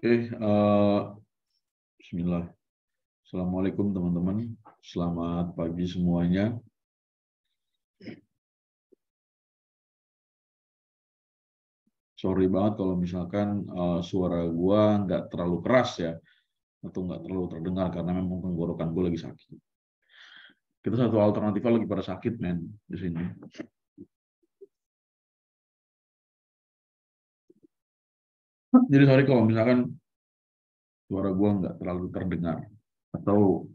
Bismillah. Assalamualaikum teman-teman. Selamat pagi semuanya. Sorry banget kalau misalkan suara gua nggak terlalu keras ya, atau nggak terlalu terdengar karena memang tenggorokan gua lagi sakit. Kita satu alternatifnya lagi pada sakit men di sini. Jadi sorry kalau misalkan suara gua nggak terlalu terdengar atau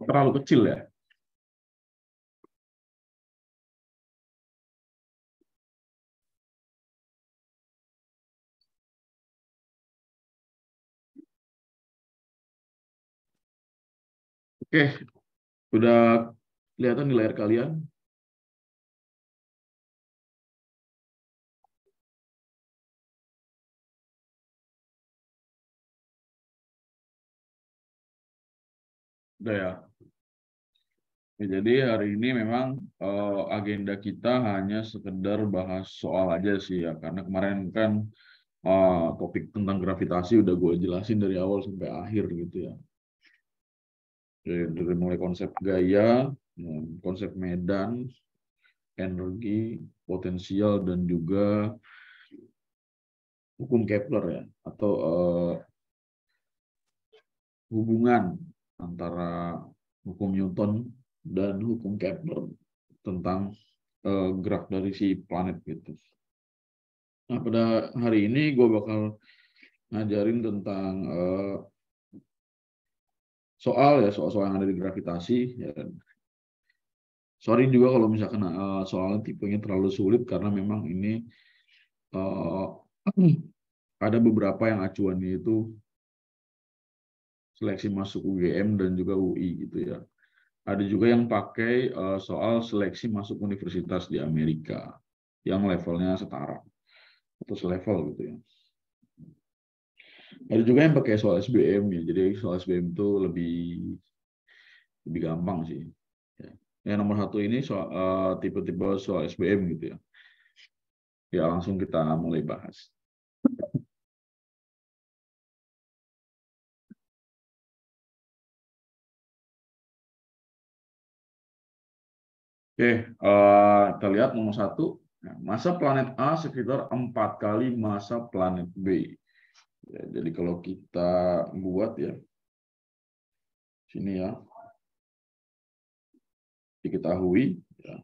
terlalu kecil ya. Oke, udah kelihatan di layar kalian? Udah ya. Jadi hari ini memang agenda kita hanya sekedar bahas soal aja sih ya, karena kemarin kan topik tentang gravitasi udah gue jelasin dari awal sampai akhir gitu ya. Dari mulai konsep gaya, konsep medan, energi, potensial, dan juga hukum Kepler ya, atau hubungan antara hukum Newton dan hukum Kepler tentang gerak dari si planet gitu. Nah, pada hari ini gue bakal ngajarin tentang soal yang ada di gravitasi. Ya. Sorry juga kalau misalkan soalnya tipenya terlalu sulit karena memang ini uh, ada beberapa yang acuannya itu seleksi masuk UGM dan juga UI gitu ya. Ada juga yang pakai soal seleksi masuk universitas di Amerika yang levelnya setara atau selevel gitu ya. Ada juga yang pakai soal SBM ya. Jadi soal SBM itu lebih gampang sih. Ya. Yang nomor satu ini soal tipe-tipe soal SBM gitu ya. Ya langsung kita mulai bahas. Oke, kita lihat nomor satu. Masa planet A sekitar 4 kali masa planet B. Ya, jadi kalau kita buat ya, sini ya, diketahui ya,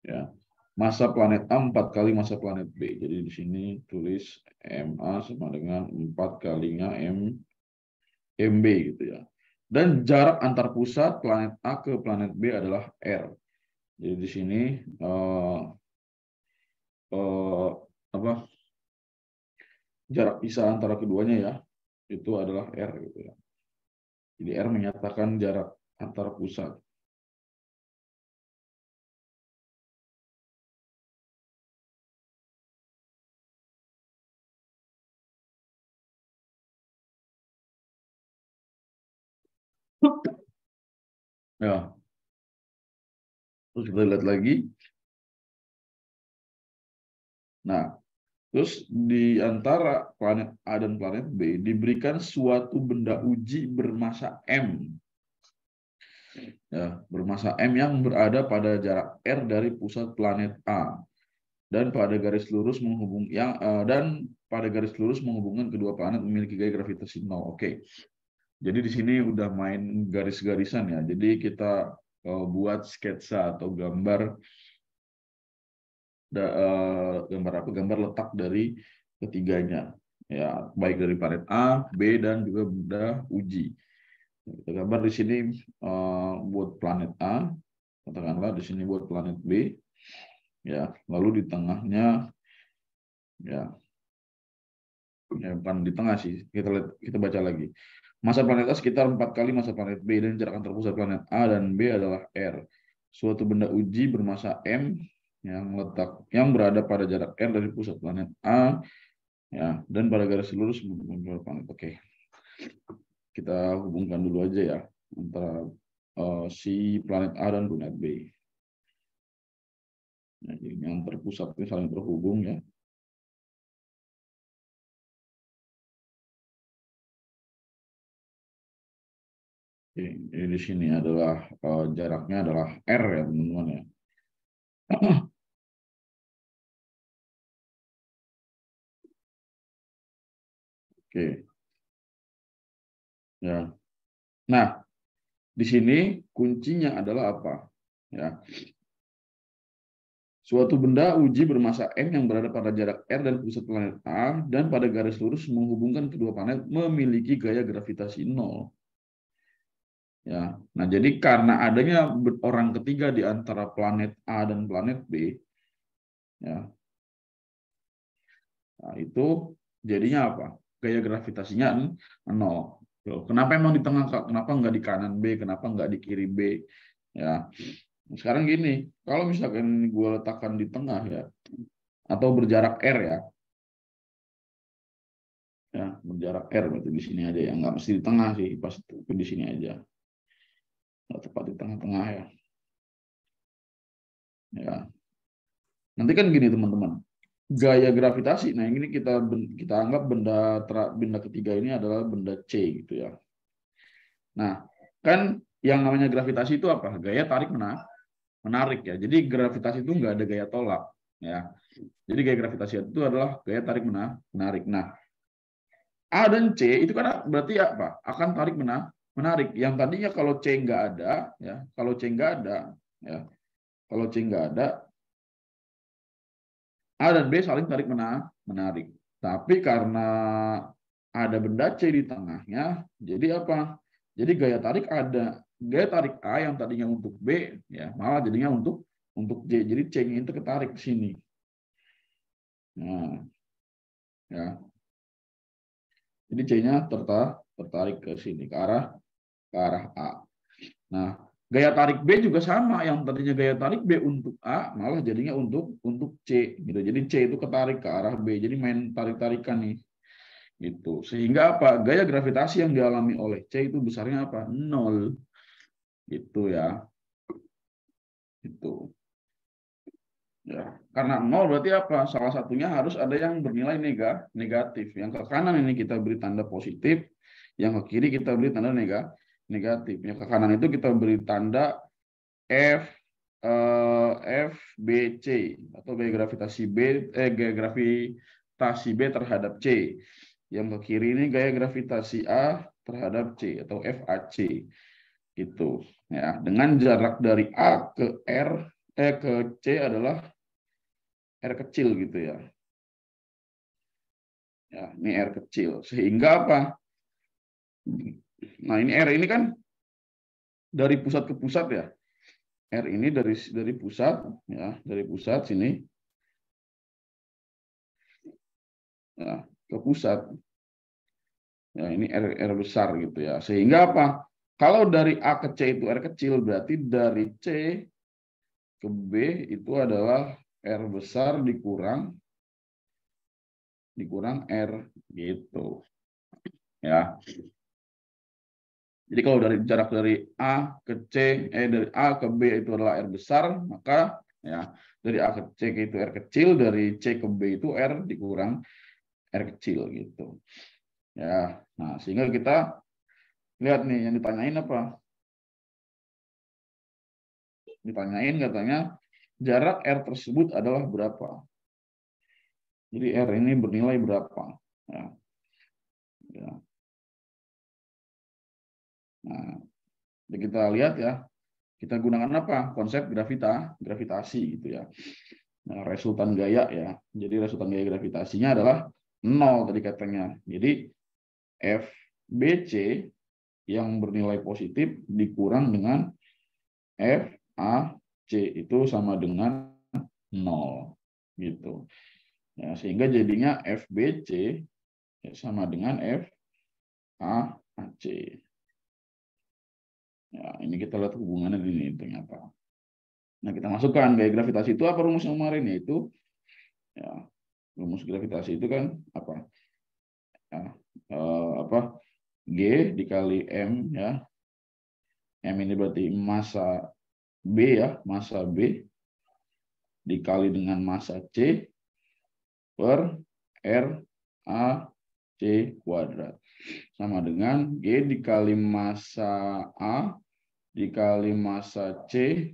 ya, masa planet A 4 kali masa planet B. Jadi di sini tulis MA sama dengan 4 kalinya MB gitu ya. Dan jarak antar pusat planet A ke planet B adalah R. Jadi di sini eh, eh, apa jarak pisah antara keduanya ya itu adalah R gitu ya. Jadi R menyatakan jarak antar pusat. Ya, terus kita lihat lagi. Nah, terus di antara planet A dan planet B diberikan suatu benda uji bermasa M. Ya, bermasa M yang berada pada jarak R dari pusat planet A dan pada garis lurus menghubungkan kedua planet memiliki gaya gravitasi nol. Oke. Jadi di sini udah main garis-garisan ya. Jadi kita buat sketsa atau gambar letak dari ketiganya ya, baik dari planet A, B, dan juga benda uji. Kita gambar di sini buat planet A, katakanlah di sini buat planet B ya, lalu di tengahnya ya, bukan di tengah sih, kita baca lagi. Masa planet A sekitar 4 kali masa planet B dan jarak antar pusat planet A dan B adalah R. Suatu benda uji bermasa M yang berada pada jarak R dari pusat planet A ya, dan pada garis lurus menghubungkan planet. Oke, kita hubungkan dulu aja ya antara si planet A dan planet B. Nah, jadi yang terpusat itu saling terhubung ya. Oke, jadi di sini adalah jaraknya adalah R ya teman-teman ya. Oke, ya. Nah, di sini kuncinya adalah apa? Ya, suatu benda uji bermassa M yang berada pada jarak R dan pusat planet A dan pada garis lurus menghubungkan kedua planet memiliki gaya gravitasi nol. Ya, nah jadi karena adanya orang ketiga di antara planet A dan planet B, ya, nah itu jadinya apa? Gaya gravitasinya nol. Loh, kenapa emang di tengah? Kenapa nggak di kanan B? Kenapa nggak di kiri B? Ya, sekarang gini, kalau misalkan gue letakkan di tengah ya, atau berjarak R ya berjarak R berarti di sini aja ya, nggak mesti di tengah sih, pas itu di sini aja, nggak tepat di tengah-tengah ya. Ya, nanti kan gini teman-teman, gaya gravitasi. Nah, ini kita anggap benda ketiga ini adalah benda C gitu ya. Nah, kan yang namanya gravitasi itu apa? Gaya tarik menarik ya. Jadi gravitasi itu nggak ada gaya tolak ya. Jadi gaya gravitasi itu adalah gaya tarik menarik. Nah, A dan C itu kan berarti apa? Akan tarik menarik. Yang tadinya kalau C nggak ada ya, kalau C nggak ada ya, kalau C nggak ada, A dan B saling tarik menarik. Tapi karena ada benda C di tengahnya, jadi apa? Jadi gaya tarik A yang tadinya untuk B, ya malah jadinya untuk C. Jadi C-nya itu ketarik ke sini. Nah, ya. Jadi C-nya tertarik ke sini ke arah A. Nah, gaya tarik B juga sama, yang tadinya gaya tarik B untuk A malah jadinya untuk C gitu. Jadi C itu ketarik ke arah B. Jadi main tarik-tarikan nih. Gitu. Sehingga apa? Gaya gravitasi yang dialami oleh C itu besarnya apa? Nol. Gitu ya. Itu. Ya. Karena nol berarti apa? Salah satunya harus ada yang bernilai negatif. Yang ke kanan ini kita beri tanda positif, yang ke kiri kita beri tanda negatif. Yang ke kanan itu kita beri tanda F FBC atau gaya gravitasi gaya gravitasi B terhadap C. Yang ke kiri ini gaya gravitasi A terhadap C atau FAC gitu. Ya, dengan jarak dari A ke ke C adalah R kecil gitu ya. Ya, ini R kecil. Sehingga apa? Nah, ini R ini kan dari pusat ke pusat ya. R ini dari pusat ya, dari pusat sini ya, ke pusat. Ya, ini R besar gitu ya. Sehingga apa? Kalau dari A ke C itu R kecil, berarti dari C ke B itu adalah R besar dikurang R gitu. Ya. Jadi kalau dari jarak dari A ke C, dari A ke B itu adalah R besar, maka ya dari A ke C itu R kecil, dari C ke B itu R dikurang R kecil gitu. Ya, nah sehingga kita lihat nih yang ditanyain apa? Ditanyain katanya jarak R tersebut adalah berapa? Jadi R ini bernilai berapa? Ya, ya. Nah, kita lihat ya, kita gunakan apa? Konsep gravitasi gitu ya. Nah, resultan gaya ya. Jadi resultan gaya gravitasinya adalah 0 tadi katanya. Jadi FBC yang bernilai positif dikurang dengan FAC itu sama dengan 0 gitu. Ya, sehingga jadinya FBC ya, sama dengan FAC. Ya, ini kita lihat hubungannya ini ternyata. Nah, kita masukkan gaya gravitasi itu apa rumus yang kemarin, yaitu ya, rumus gravitasi itu kan apa? Ya, apa? G dikali M ya. M ini berarti massa B ya, massa B dikali dengan massa C per R A C kuadrat. Sama dengan G dikali massa A dikali massa C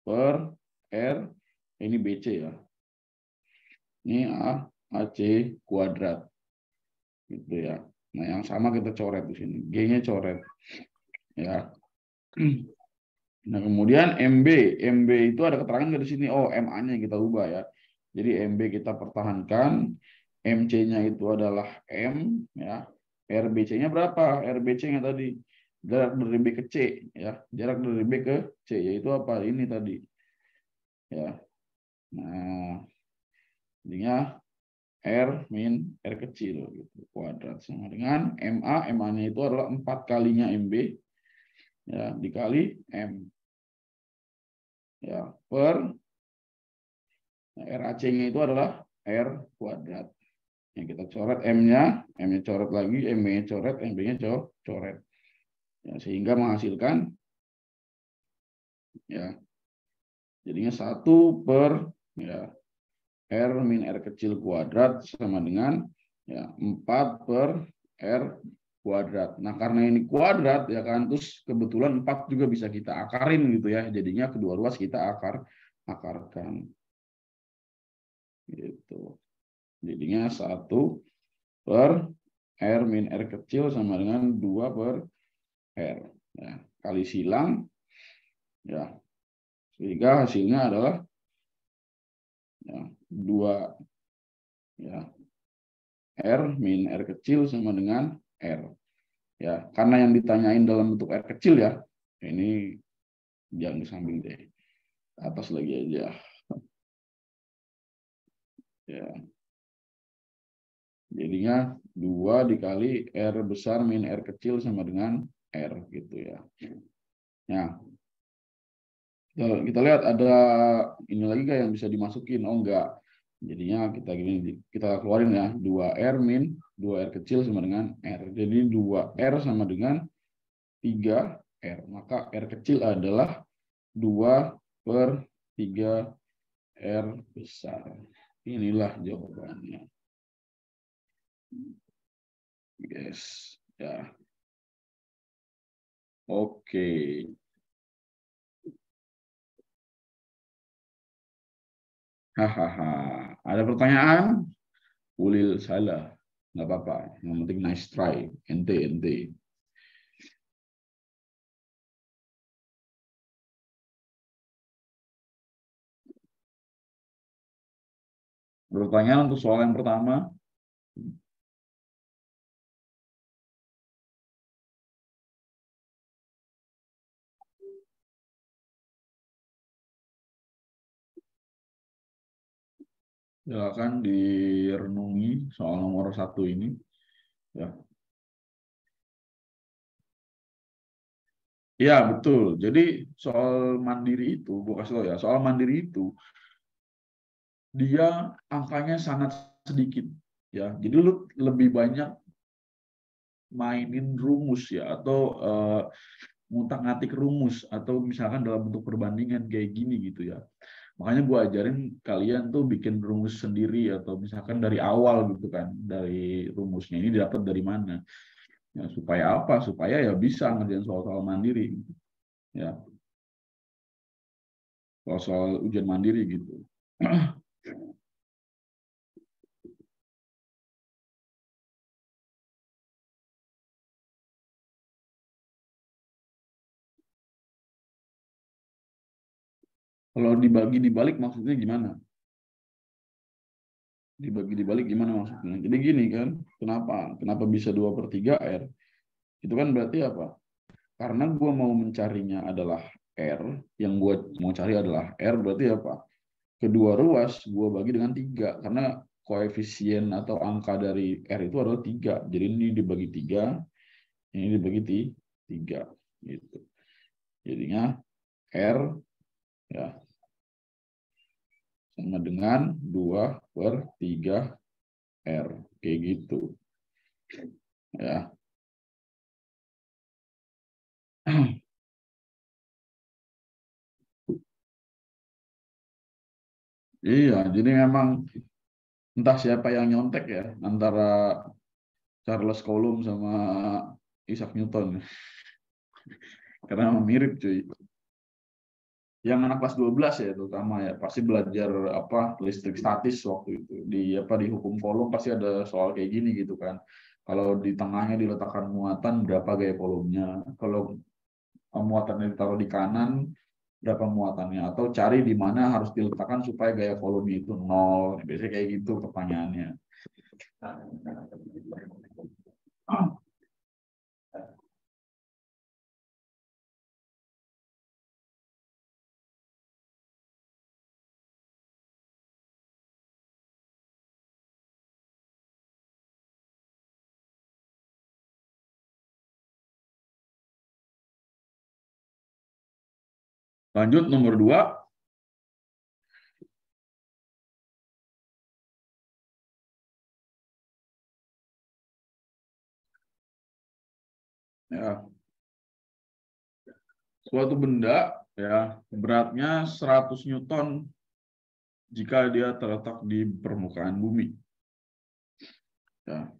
per R, ini BC ya. Ini AC kuadrat. Gitu ya. Nah, yang sama kita coret di sini. G-nya coret. Ya. Nah, kemudian MB. MB itu ada keterangan di sini. Oh, MA-nya kita ubah ya. Jadi MB kita pertahankan. MC-nya itu adalah M. Ya. RBC-nya berapa? RBC-nya tadi. Jarak dari B ke C. Ya. Jarak dari B ke C. Yaitu apa? Ini tadi. Ya. Nah, jadinya R min R kecil. Gitu. Kuadrat. Sama dengan MA. MA-nya itu adalah 4 kalinya MB. Ya, dikali M. Ya, per RAC-nya itu adalah R kuadrat. Yang kita coret M-nya coret lagi, MB-nya coret, MB-nya coret. Ya, sehingga menghasilkan ya jadinya 1 per ya R min R kecil kuadrat sama dengan ya 4 per R kuadrat. Nah, karena ini kuadrat ya kan, terus kebetulan 4 juga bisa kita akarin gitu ya. Jadinya kedua ruas kita akarkan. Gitu. Jadinya 1 per R min R kecil sama dengan 2 per R. Ya, kali silang, ya, sehingga hasilnya adalah ya, 2 ya, R min R kecil sama dengan R. Ya, karena yang ditanyain dalam bentuk R kecil ya, ini jangan di samping deh. Atas lagi aja. Ya. Jadinya 2 dikali R besar min R kecil sama dengan R gitu ya. Ya. Kita lihat ada ini lagi kayak yang bisa dimasukin. Oh enggak. Jadinya kita keluarin ya. 2R min 2R kecil sama dengan R. Jadi 2R sama dengan 3R. Maka R kecil adalah 2 per 3R besar. Inilah jawabannya. Yes. Ya. Oke. Hahaha. Ada pertanyaan? Ulil salah. Nggak apa-apa. Yang penting nice try. Ente. Pertanyaan untuk soal yang pertama. Silakan direnungi soal nomor 1 ini. Ya, ya betul. Jadi soal mandiri itu, gue kasih tau ya, soal mandiri itu dia angkanya sangat sedikit. Ya, jadi lu lebih banyak mainin rumus ya, atau ngutak-ngatik rumus, atau misalkan dalam bentuk perbandingan kayak gini gitu ya. Makanya gue ajarin kalian tuh bikin rumus sendiri, atau misalkan dari awal gitu kan, dari rumusnya ini dapat dari mana. Ya, supaya apa? Supaya ya bisa ngerjain soal-soal mandiri. Ya, soal-soal ujian mandiri gitu. Kalau dibagi maksudnya gimana? Dibagi gimana maksudnya? Jadi gini kan, kenapa bisa 2/3 R? Itu kan berarti apa? Karena gue mau mencarinya adalah R, yang gue mau cari adalah R, berarti apa? Kedua ruas gue bagi dengan 3, karena koefisien atau angka dari R itu adalah 3. Jadi ini dibagi 3, ini dibagi 3. Gitu. Jadinya R ya sama dengan 2/3R. Kayak gitu. Ya. Iya, jadi memang entah siapa yang nyontek ya antara Charles Coulomb sama Isaac Newton. Karena memang mirip cuy. Yang anak kelas 12 ya terutama ya pasti belajar apa listrik statis waktu itu. Di apa di hukum Coulomb pasti ada soal kayak gini gitu kan. Kalau di tengahnya diletakkan muatan berapa gaya Coulombnya. Kalau muatannya ditaruh di kanan berapa muatannya atau cari di mana harus diletakkan supaya gaya Coulombnya itu nol. Biasanya kayak gitu pertanyaannya. Lanjut nomor 2. Ya, suatu benda ya beratnya 100 Newton jika dia terletak di permukaan bumi. Ya,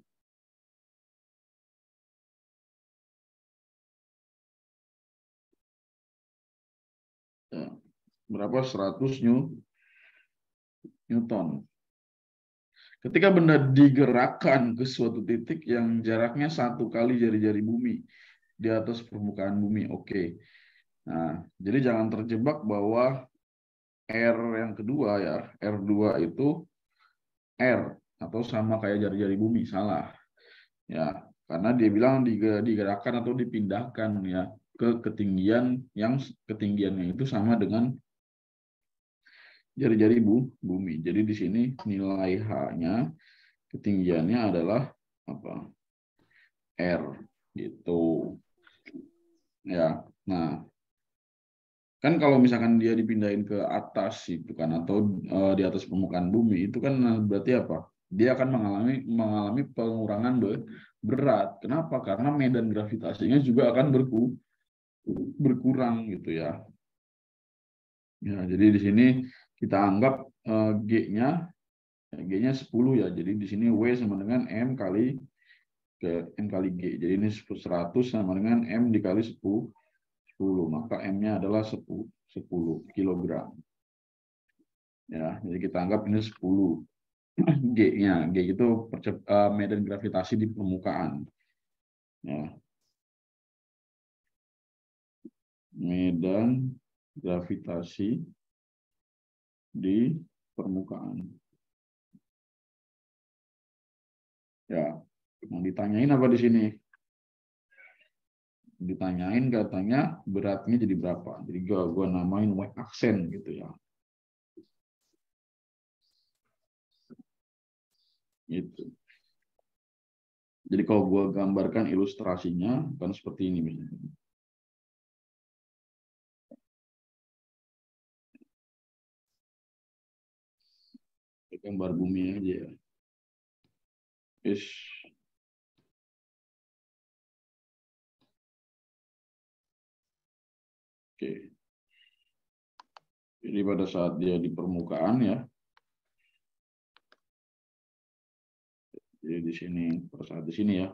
ya. Berapa? 100 Newton. Ketika benda digerakkan ke suatu titik yang jaraknya 1 kali jari-jari bumi di atas permukaan bumi. Oke. Nah, jadi jangan terjebak bahwa R yang kedua ya, R2 itu R atau sama kayak jari-jari bumi. Salah. Ya, karena dia bilang digerakkan atau dipindahkan ya ke ketinggian yang ketinggiannya itu sama dengan jari-jari bumi. Jadi di sini nilai H-nya ketinggiannya adalah apa? R gitu. Ya. Nah, kan kalau misalkan dia dipindahin ke atas itu kan atau di atas permukaan bumi itu kan berarti apa? Dia akan mengalami pengurangan berat. Kenapa? Karena medan gravitasinya juga akan berkurang gitu ya. Ya, jadi di sini kita anggap G-nya G-nya 10 ya. Jadi di sini W sama dengan M kali M kali G. Jadi ini 100 sama dengan M dikali 10. Maka M-nya adalah 10 kilogram. Ya, jadi kita anggap ini 10. G-nya, G itu medan gravitasi di permukaan. Ya, medan gravitasi di permukaan. Ya, yang ditanyain apa di sini? Ditanyain katanya beratnya jadi berapa. Jadi gua namain Y aksen gitu ya. Gitu. Jadi kalau gua gambarkan ilustrasinya kan seperti ini misalnya. Gambar bumi aja ya. Is oke. Jadi pada saat dia di permukaan ya. Jadi di sini pada saat di sini ya.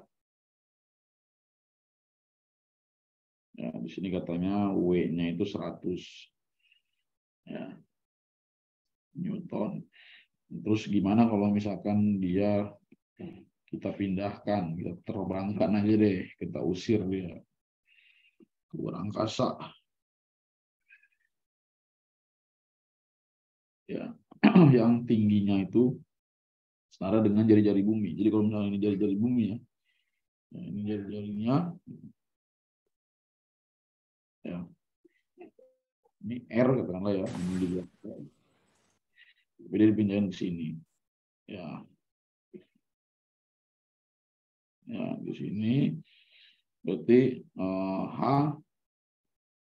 Ya, di sini katanya W-nya itu 100 ya, Newton. Terus gimana kalau misalkan dia kita pindahkan, kita terbangkan aja deh, kita usir dia ke luar angkasa. Ya, yang tingginya itu setara dengan jari-jari bumi. Jadi kalau misalnya ini jari-jari bumi ya, ini jari-jarinya, ya, ini R katakanlah ya, ini juga. Beda dipindahin ke sini. Ya, ya di sini berarti H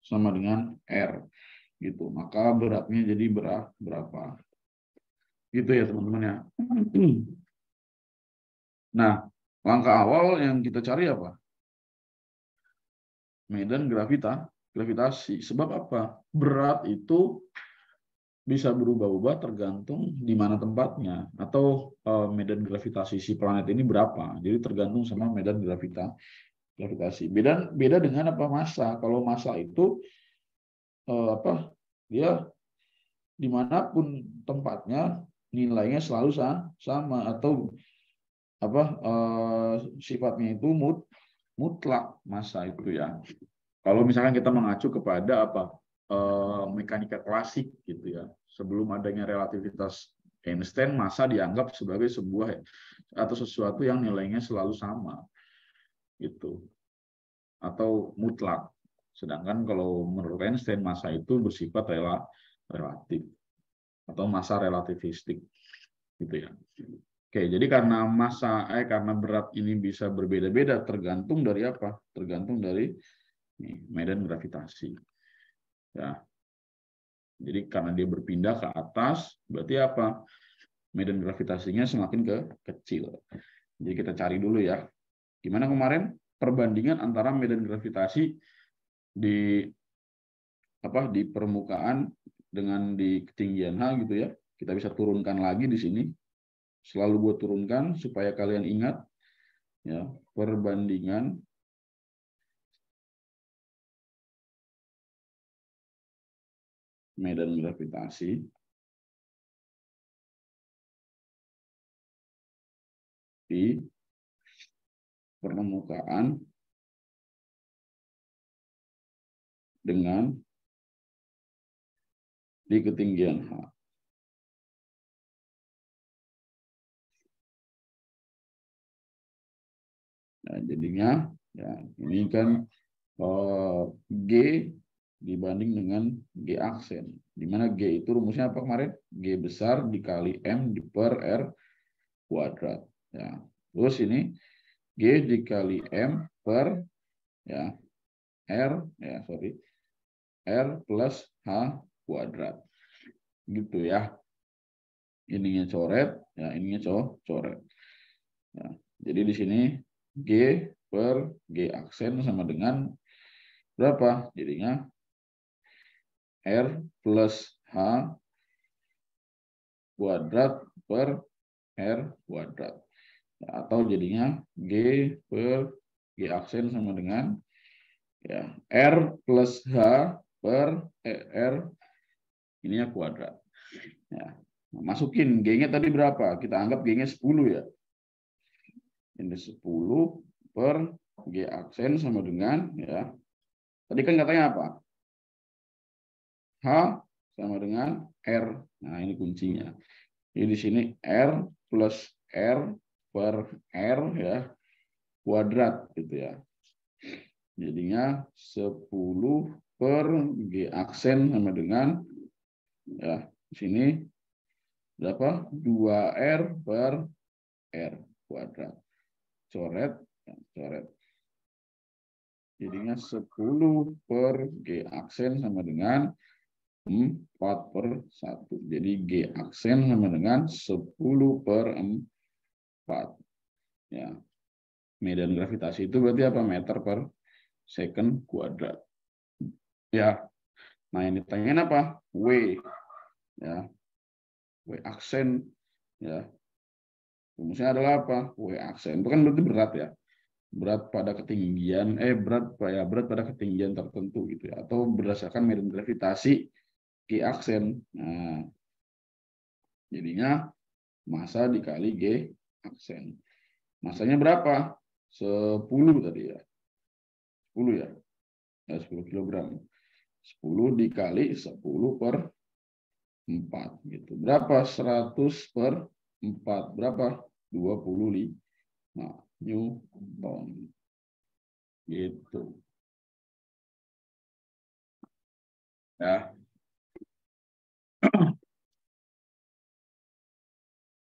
sama dengan R gitu. Maka beratnya jadi berapa? Gitu ya teman-teman ya. Nah, langkah awal yang kita cari apa? Medan gravitasi. Sebab apa? Berat itu bisa berubah-ubah tergantung di mana tempatnya atau medan gravitasi si planet ini berapa. Jadi tergantung sama medan gravitasi. Beda beda dengan apa massa. Kalau massa itu apa dia dimanapun tempatnya nilainya selalu sama atau apa sifatnya itu mutlak massa itu ya. Kalau misalkan kita mengacu kepada apa mekanika klasik gitu ya, sebelum adanya relativitas Einstein, massa dianggap sebagai sebuah atau sesuatu yang nilainya selalu sama gitu atau mutlak. Sedangkan kalau menurut Einstein massa itu bersifat relatif atau massa relativistik gitu ya. Oke, jadi karena berat ini bisa berbeda-beda tergantung dari apa? Tergantung dari medan gravitasi. Ya. Jadi karena dia berpindah ke atas, berarti apa? Medan gravitasinya semakin kecil. Jadi kita cari dulu ya. Gimana kemarin perbandingan antara medan gravitasi di di permukaan dengan di ketinggian H gitu ya. Kita bisa turunkan lagi di sini. Selalu buat turunkan supaya kalian ingat ya, perbandingan medan gravitasi di permukaan dengan di ketinggian H. Nah, jadinya ya ini kan G dibanding dengan G aksen. Di mana G itu rumusnya apa kemarin? G besar dikali M per R kuadrat. Ya. Terus ini G dikali M per ya R R plus H kuadrat. Gitu ya. Ininya coret, ya ininya coret. Ya. Jadi di sini G per G aksen sama dengan berapa? Jadinya R plus H kuadrat per R kuadrat. Atau jadinya G per G aksen sama dengan ya, R plus H per R ininya kuadrat. Ya. Masukin G-nya tadi berapa? Kita anggap G-nya 10 ya. Ini 10 per G aksen sama dengan ya. Tadi kan katanya apa? H sama dengan R. Nah, ini kuncinya. Jadi di sini R plus R per R ya kuadrat gitu ya. Jadinya 10 per G aksen sama dengan ya di sini berapa? 2R per R kuadrat. Coret, ya, coret. Jadinya 10 per G aksen sama dengan 4 per 1. Jadi G aksen sama dengan 10 per 4. Ya. Medan gravitasi itu berarti apa? Meter per second kuadrat. Ya. Nah, ini tanyain apa? W. Ya. W aksen. Ya. Rumusnya adalah apa? W aksen. Itu kan berarti berat ya. Berat pada ketinggian, berat pada ketinggian tertentu gitu ya. Atau berdasarkan medan gravitasi G aksen. Nah, jadinya massa dikali G aksen. Massanya berapa? 10 tadi ya. 10 ya. 10 kilogram. 10 dikali 10 per 4 gitu. Berapa? 100 per 4. Berapa? 25 Newton. Gitu. Ya.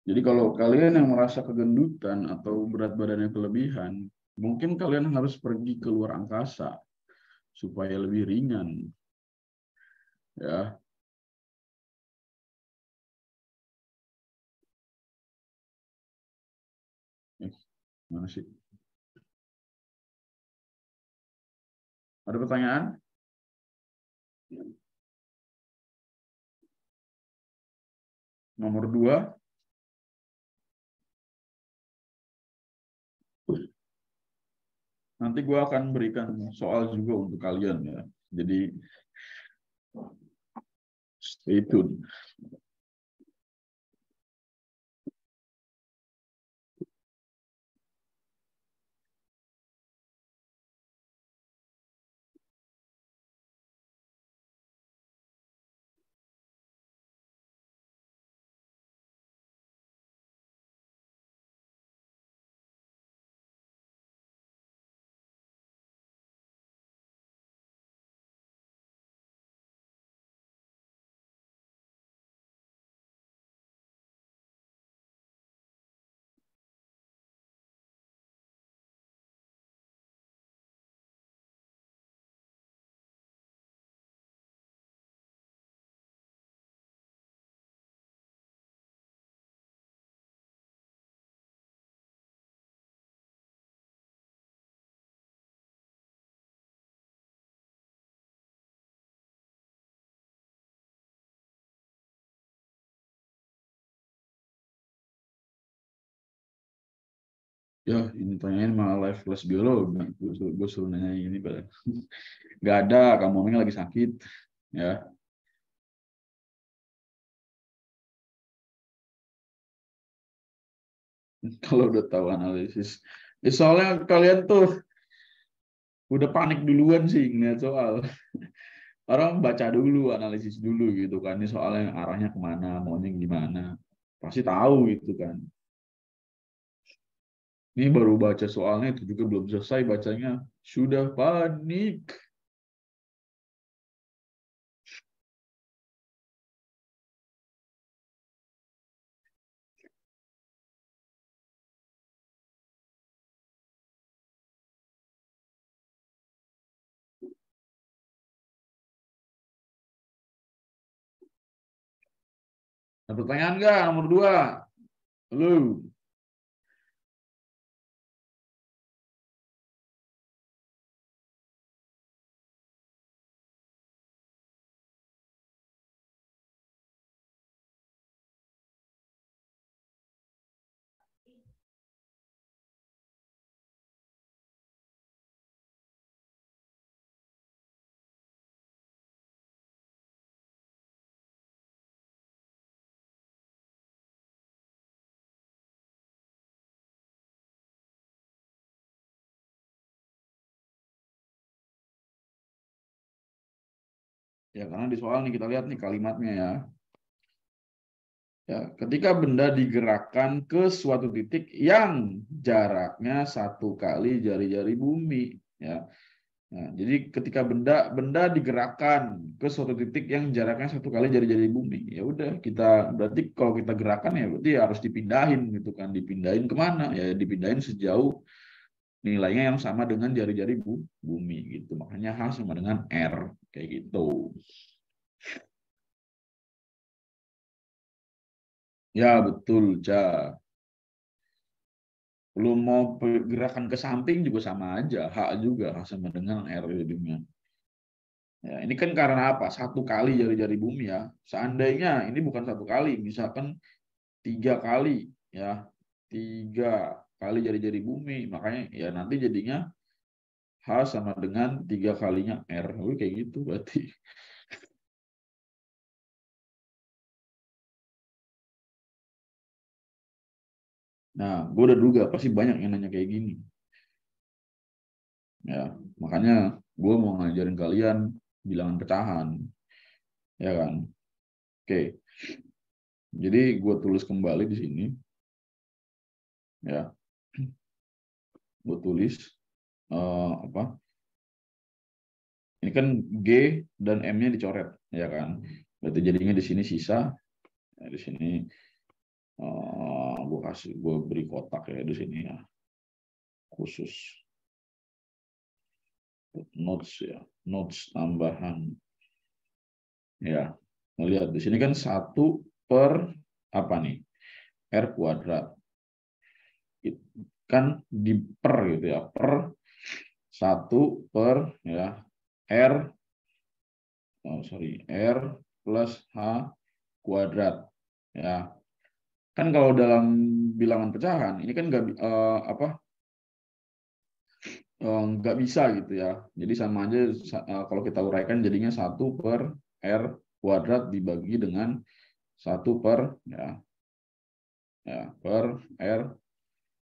Jadi kalau kalian yang merasa kegendutan atau berat badannya kelebihan, mungkin kalian harus pergi ke luar angkasa supaya lebih ringan. Ya. Mana sih? Ada pertanyaan? Nomor 2, nanti gue akan berikan soal juga untuk kalian ya. Jadi stay tune. Ya, ini tanyain malah live kelas biologi. Gue suruh nanya ini pada. Nggak ada, kamu orangnya lagi sakit. Ya, kalau udah tahu analisis. Soalnya kalian tuh udah panik duluan sih ngeliat soal. Orang baca dulu, analisis dulu gitu kan. Ini soalnya arahnya kemana, maunya gimana. Pasti tahu gitu kan. Ini baru baca soalnya itu juga belum selesai bacanya. Sudah panik. Ada pertanyaan nggak? Nomor 2. Lu. Ya, karena di soal nih kita lihat nih kalimatnya ya. Ya, ketika benda digerakkan ke suatu titik yang jaraknya 1 kali jari-jari bumi, ya. Nah, jadi ketika benda digerakkan ke suatu titik yang jaraknya 1 kali jari-jari bumi, ya udah kita berarti kalau kita gerakan ya berarti harus dipindahin gitu kan, dipindahin kemana? Ya dipindahin sejauh nilainya yang sama dengan jari-jari bumi gitu. Makanya H sama dengan R kayak gitu. Ya betul, Ja. Lu mau gerakan ke samping juga sama aja, H juga H sama dengan R jadinya. Ya, ini kan karena apa? 1 kali jari-jari bumi ya. Seandainya ini bukan 1 kali, misalkan 3 kali, ya 3 kali jari-jari bumi, makanya ya nanti jadinya H sama dengan 3 kalinya R. Kayak gitu berarti. Nah, gue udah duga pasti banyak yang nanya kayak gini. Ya, makanya gue mau ngajarin kalian bilangan pecahan, ya kan? Oke, jadi gue tulis kembali di sini, ya, gue tulis apa? Ini kan G dan M-nya dicoret, ya kan? Berarti jadinya di sini sisa, ya, di sini gue beri kotak ya di sini ya, khusus notes ya, notes tambahan, ya. Melihat di sini kan 1 per apa nih? R kuadrat. Kan di per gitu ya, per 1 per ya R, R plus H kuadrat. Ya, kan kalau dalam bilangan pecahan ini kan apa nggak bisa gitu ya. Jadi sama aja kalau kita uraikan jadinya 1/R² dibagi dengan 1/R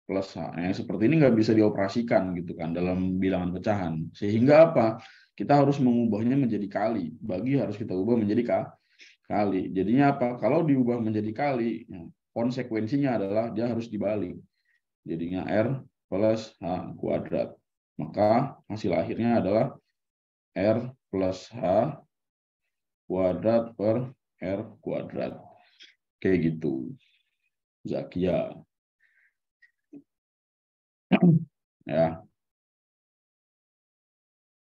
plus H. Nah, seperti ini nggak bisa dioperasikan gitu kan dalam bilangan pecahan. Sehingga apa? Kita harus mengubahnya menjadi kali. Bagi harus kita ubah menjadi kali. Jadinya apa? Kalau diubah menjadi kali, ya, konsekuensinya adalah dia harus dibalik. Jadinya R plus H kuadrat. Maka hasil akhirnya adalah R plus H kuadrat per R kuadrat. Kayak gitu. Zakia. Ya,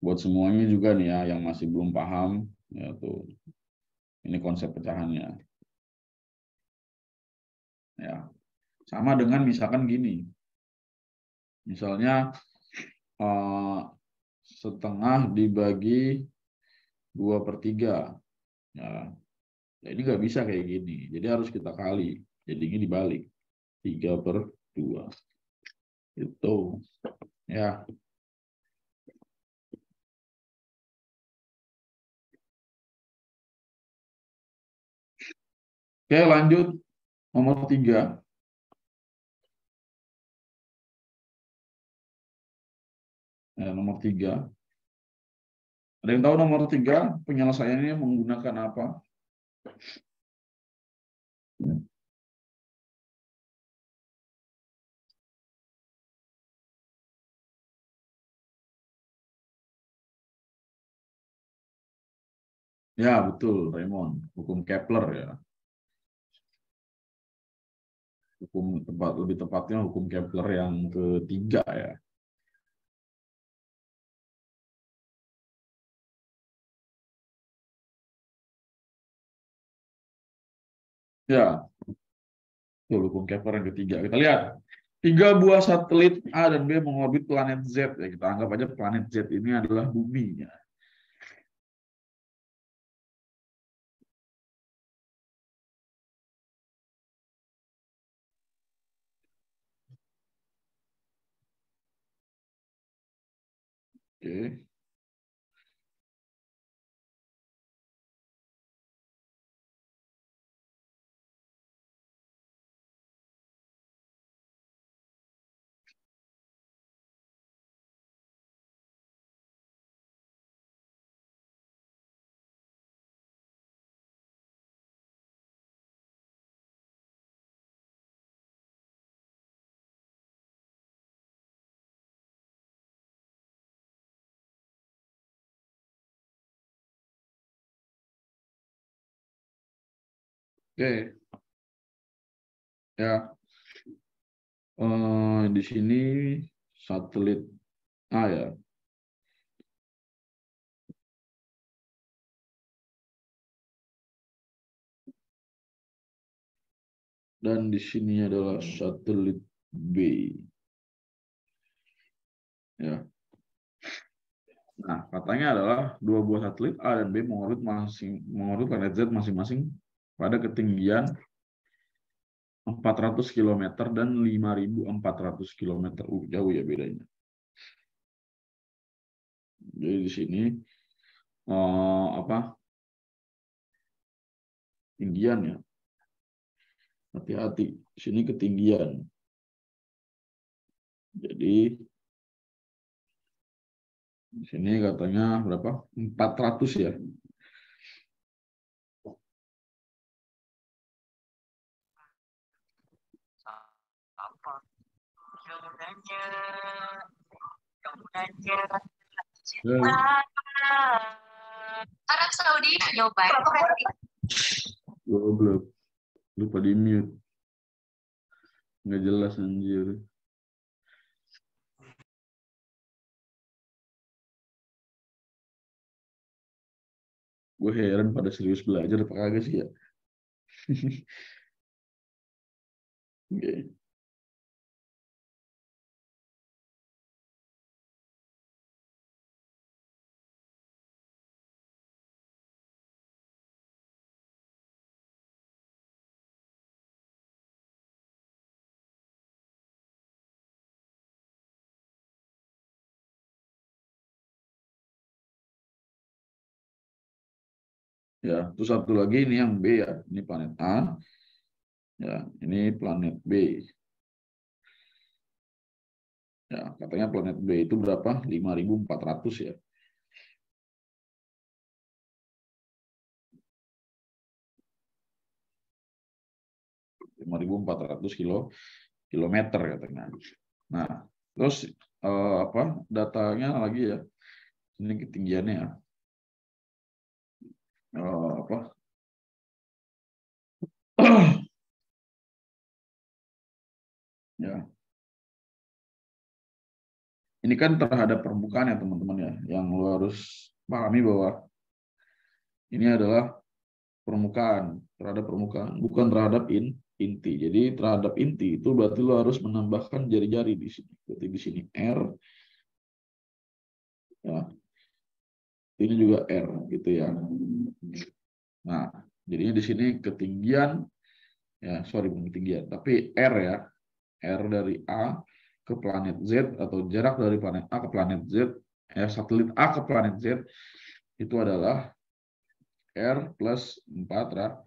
buat semuanya juga nih ya yang masih belum paham, ya tuh. Ini konsep pecahannya. Ya, sama dengan misalkan gini. Misalnya eh, setengah dibagi 2/3. Ya, ini nggak bisa kayak gini. Jadi harus kita kali. Jadi ini dibalik. 3/2. Itu. Ya. Oke, lanjut. Nomor 3. Ya, nomor 3. Ada yang tahu nomor 3 penyelesaiannya menggunakan apa? Ya, betul, Raymond. Hukum Kepler ya. Lebih tepatnya hukum Kepler yang ketiga ya. Ya, betul, hukum Kepler yang ketiga. Kita lihat. 3 buah satelit A dan B mengorbit planet Z. Ya, kita anggap aja planet Z ini adalah bumi. Ya. Oke. Oke. Ya. Di sini satelit A ya. Dan di sini adalah satelit B. Ya. Nah, katanya adalah 2 buah satelit A dan B mengorbit planet Z masing-masing pada ketinggian 400 km dan 5.400 km. Jauh ya bedanya. Jadi di sini apa tinggian ya. Hati-hati. Di sini ketinggian. Jadi di sini katanya berapa? 400 ya. Ya, Arab Saudi nyoba. goblok. Lupa di mute. Nggak jelas anjir. Gue heran pada serius belajar apa kagak sih ya. Oke. Ya, terus satu lagi ini yang B ya, ini planet A. Ya, ini planet B. Ya, katanya planet B itu berapa? 5.400 ya. 5.400 kilometer katanya. Nah, terus apa datanya lagi ya? Ini ketinggiannya ya. Apa? Ya, ini kan terhadap permukaan ya teman-teman ya, yang lo harus pahami bahwa ini adalah permukaan, terhadap permukaan, bukan terhadap inti. Jadi terhadap inti itu berarti lo harus menambahkan jari-jari di sini. Berarti di sini R, ya, ini juga R gitu ya. Nah, jadinya di sini ketinggian, ya sorry bukan ketinggian, tapi R ya, R dari A ke planet Z atau jarak dari planet A ke planet Z, satelit A ke planet Z itu adalah R plus 400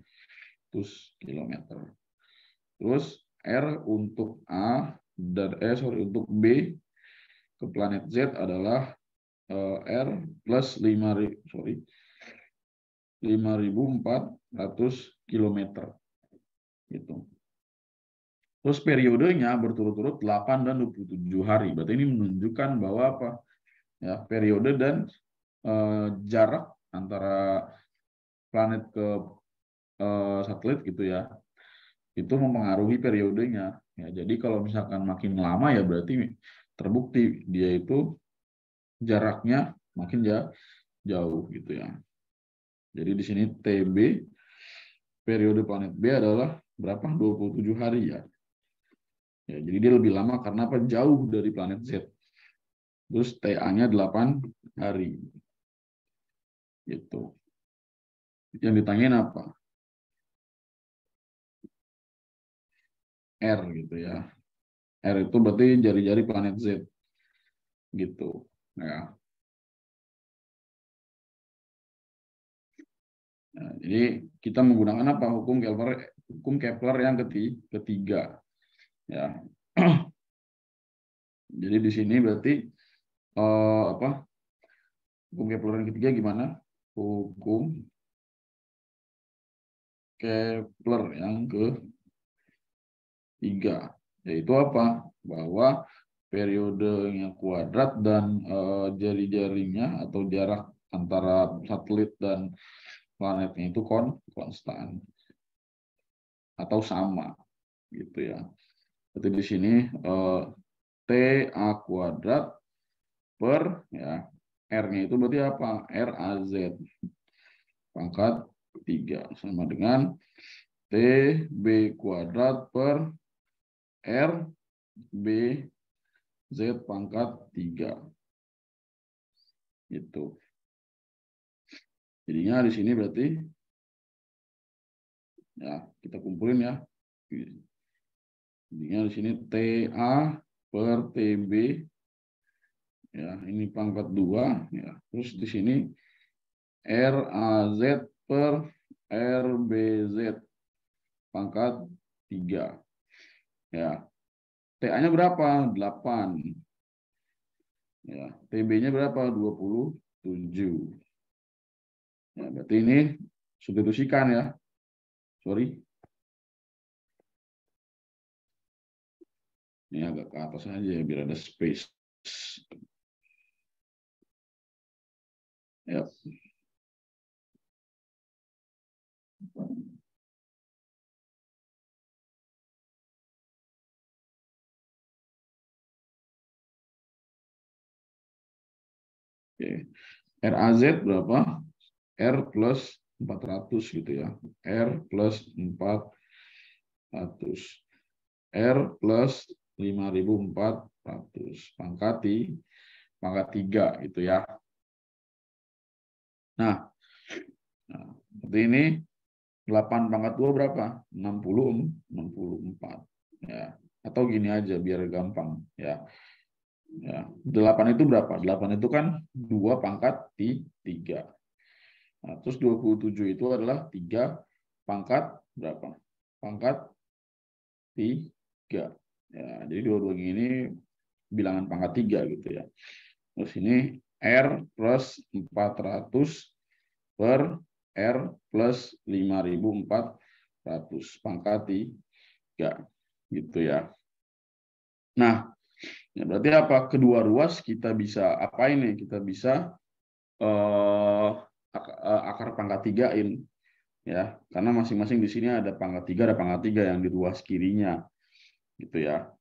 km. Terus R untuk A dan untuk B ke planet Z adalah R plus 5.400 km gitu. Terus periodenya berturut-turut 8 dan 27 hari. Berarti ini menunjukkan bahwa apa? Ya, periode dan jarak antara planet ke satelit gitu ya. Itu mempengaruhi periodenya. Ya, jadi kalau misalkan makin lama ya berarti terbukti dia itu jaraknya makin jauh gitu ya. Jadi di sini TB periode planet B adalah berapa? 27 hari ya. Ya, jadi dia lebih lama karena apa? Jauh dari planet Z. Terus TA-nya 8 hari. Gitu. Yang ditanyain apa? R gitu ya. R itu berarti jari-jari planet Z. Gitu. Ya. Nah, jadi kita menggunakan apa? Hukum Kepler yang ketiga. Ya. Jadi di sini berarti apa? Hukum Kepler yang ketiga gimana? Hukum Kepler yang ketiga, yaitu apa? Bahwa periodenya kuadrat dan jari-jarinya atau jarak antara satelit dan planetnya itu konstan atau sama gitu ya. Jadi di sini TA kuadrat per ya R-nya itu berarti apa? RAZ pangkat 3 sama dengan TB kuadrat per RBZ pangkat 3 gitu. Jadinya di sini berarti ya kita kumpulin ya. Jadinya di sini TA per TB ya ini pangkat 2 ya. Terus di sini RAZ per RBZ pangkat 3 ya. TA-nya berapa? 8 ya. TB-nya berapa? 27 ya. Berarti ini substitusikan ya. Sorry. Ini agak ke atas aja ya biar ada space. Ya. Oke. RAZ berapa? R plus 400 gitu ya. R plus 400. R plus 5.400. Pangkat 3 gitu ya. Nah, seperti ini 8 pangkat 2 berapa? 64. Ya. Atau gini aja biar gampang ya. Ya, 8 itu berapa? 8 itu kan 2 pangkat 3. Nah, terus 27 itu adalah 3 pangkat berapa? Pangkat 3. Ya, jadi dua-dua ini bilangan pangkat 3 gitu ya. Terus ini R plus 400 per R plus 5.400 pangkat 3 gitu ya. Nah, ya berarti apa? Kedua ruas kita bisa apa ini? Kita bisa akar pangkat 3-in ya, karena masing-masing di sini ada pangkat 3, ada pangkat 3 yang di ruas kirinya gitu ya.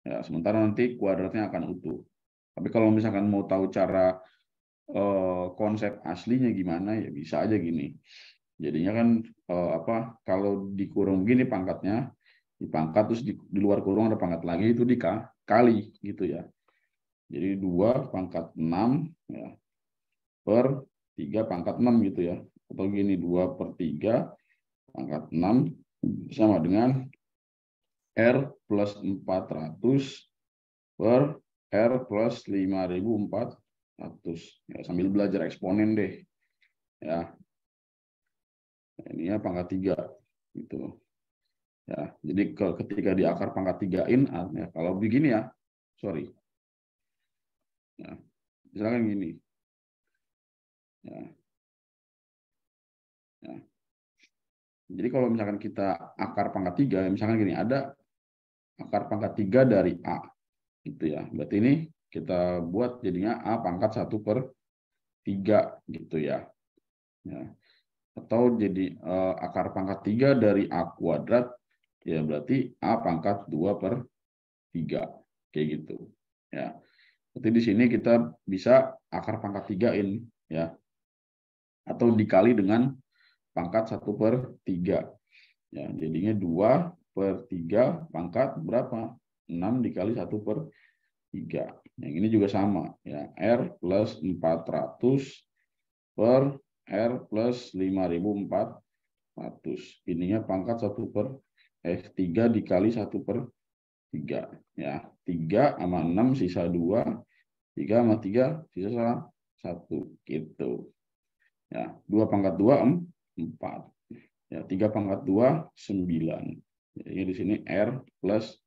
Ya, sementara nanti kuadratnya akan utuh. Tapi kalau misalkan mau tahu cara konsep aslinya gimana, ya bisa aja gini. Jadinya kan kalau dikurung begini pangkatnya, dipangkat terus di luar kurung ada pangkat lagi, itu dikali gitu ya. Jadi 2 pangkat 6 ya, per 3 pangkat 6 gitu ya. Atau gini, 2 per 3 pangkat 6 sama dengan R plus 400 per R plus 5.400. Ya, sambil belajar eksponen deh. Ya, ini ya pangkat 3 gitu. Ya, jadi ketika di akar pangkat 3-in, ya, kalau begini ya, sorry. Ya, misalkan gini. Ya, ya. Jadi kalau misalkan kita akar pangkat 3, misalkan gini, ada akar pangkat 3 dari A. Gitu ya. Berarti ini kita buat jadinya A pangkat 1/3 gitu ya. Ya. Atau jadi akar pangkat 3 dari A kuadrat, ya berarti A pangkat 2/3. Kayak gitu. Ya. Berarti di sini kita bisa akar pangkat 3-in ya. Atau dikali dengan pangkat 1/3. Ya, jadinya 2/3 pangkat berapa? 6 dikali 1/3. Yang ini juga sama ya, R plus 400 per R plus 5.400. Ininya pangkat 3 dikali 1/3 ya. 3 sama 6 sisa 2, 3 sama 3 sisa 1 gitu. Ya, 2 pangkat 2 4. Ya, 3 pangkat 2 9. Jadi di sini R plus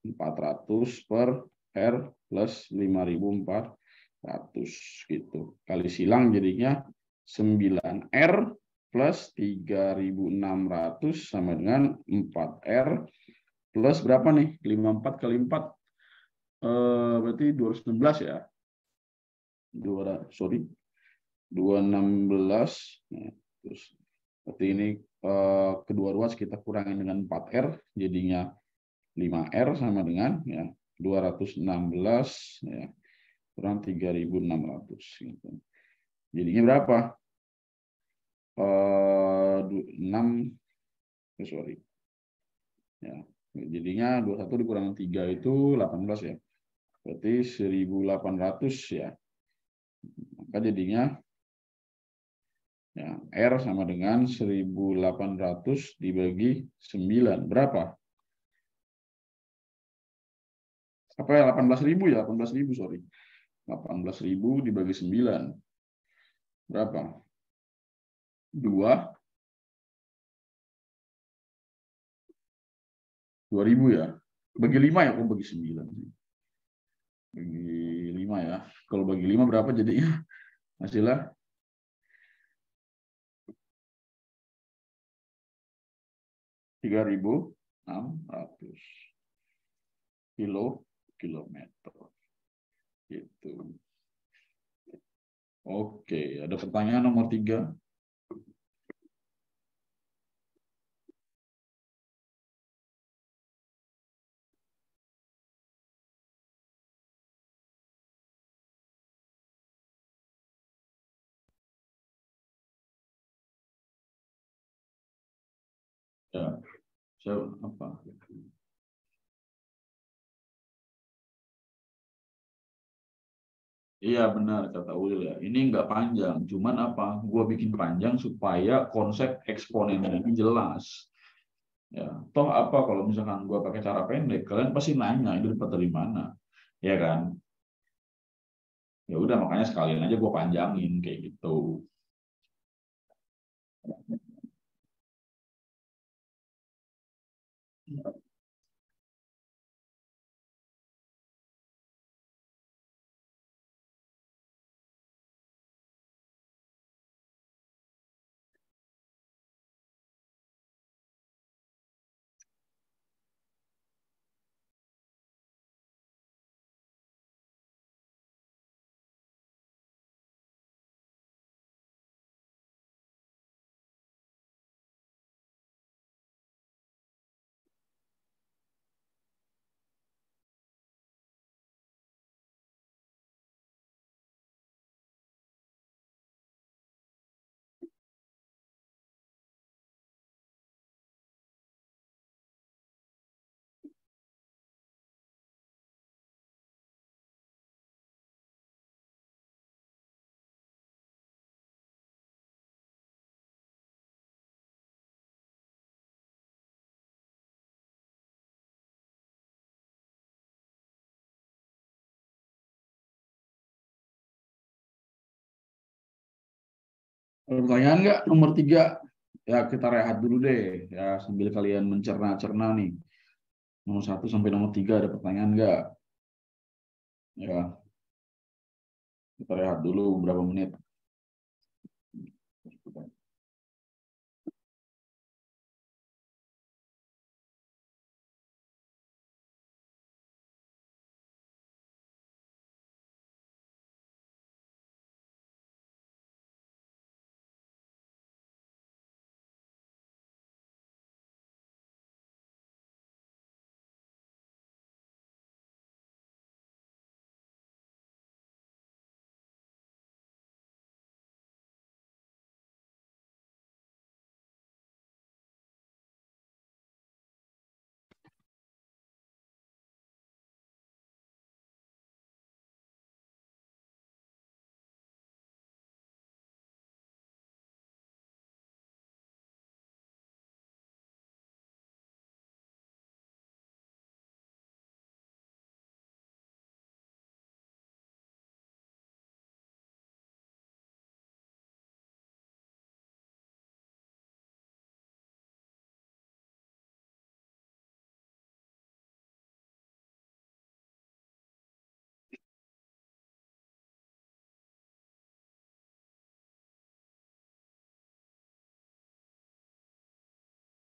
400 per R plus 5.400 gitu. Kali silang jadinya 9R plus 3.600 sama dengan 4R plus berapa nih? 54 kali 4 berarti 216 ya. 216. Nah, terus berarti ini kedua ruas kita kurangin dengan 4R, jadinya 5R sama dengan ya 216 ya, kurang 3.600 gitu. Jadinya berapa? 6 sorry. Ya, jadinya 21 dikurangi 3 itu 18 ya. Berarti 1.800 ya. Maka jadinya ya, R sama dengan 1.800 dibagi 9. Berapa? Apa ya? 18.000 ya? 18.000, sorry. 18.000 dibagi 9. Berapa? 2.000 ya. Bagi 5 ya, bagi 9. Bagi 5 ya. Kalau bagi 5 berapa jadinya? Hasilnya 3.600 kilometer. Gitu. Oke, ada pertanyaan nomor 3. Ya, apa? Iya benar kata Ulil ya. Ini nggak panjang, cuman apa? Gua bikin panjang supaya konsep eksponen ini jelas. Ya, toh apa kalau misalkan gua pakai cara pendek, kalian pasti nanya itu dapat dari mana, ya kan? Ya udah makanya sekalian aja gua panjangin kayak gitu. Ada pertanyaan nggak? Nomor 3. Ya, kita rehat dulu deh. Ya, sambil kalian mencerna-cerna nih. Nomor 1 sampai nomor 3 ada pertanyaan nggak? Ya, kita rehat dulu beberapa menit.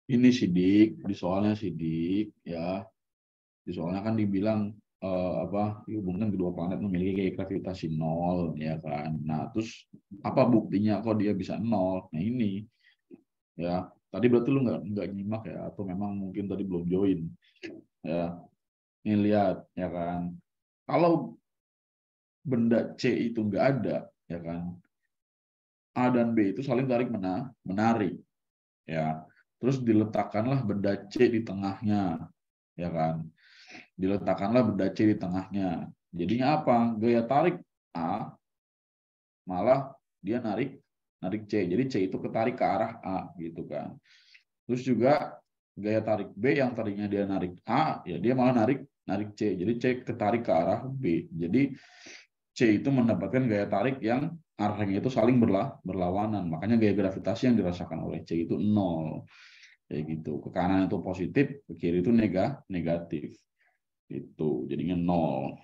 Ini sidik, di soalnya sidik, ya. Di soalnya kan dibilang apa dihubungkan kedua planet memiliki gravitasi nol, ya kan. Nah, terus apa buktinya kok dia bisa nol? Nah ini, ya. Tadi berarti lu nggak nyimak ya, atau memang mungkin tadi belum join, ya. Ini lihat, ya kan. Kalau benda C itu nggak ada, ya kan. A dan B itu saling tarik menarik, ya. Terus diletakkanlah benda C di tengahnya, ya kan. Diletakkanlah benda C di tengahnya. Jadinya apa? Gaya tarik A malah dia narik narik C. Jadi C itu ketarik ke arah A gitu kan. Terus juga gaya tarik B yang tadinya dia narik A, ya dia malah narik narik C. Jadi C ketarik ke arah B. Jadi C itu mendapatkan gaya tarik yang arahnya itu saling berlawanan. Makanya gaya gravitasi yang dirasakan oleh C itu nol. Kayak gitu. Ke kanan itu positif, ke kiri itu negatif. Itu jadinya nol.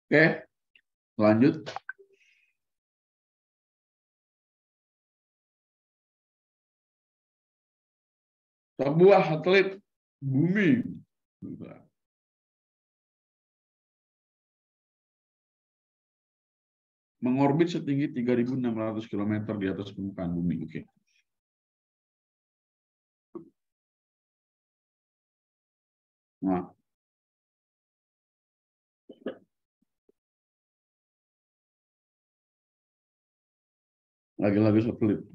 Oke, lanjut. Sebuah satelit bumi mengorbit setinggi 3.600 km di atas permukaan bumi. Oke. Nah, lagi-lagi satelit.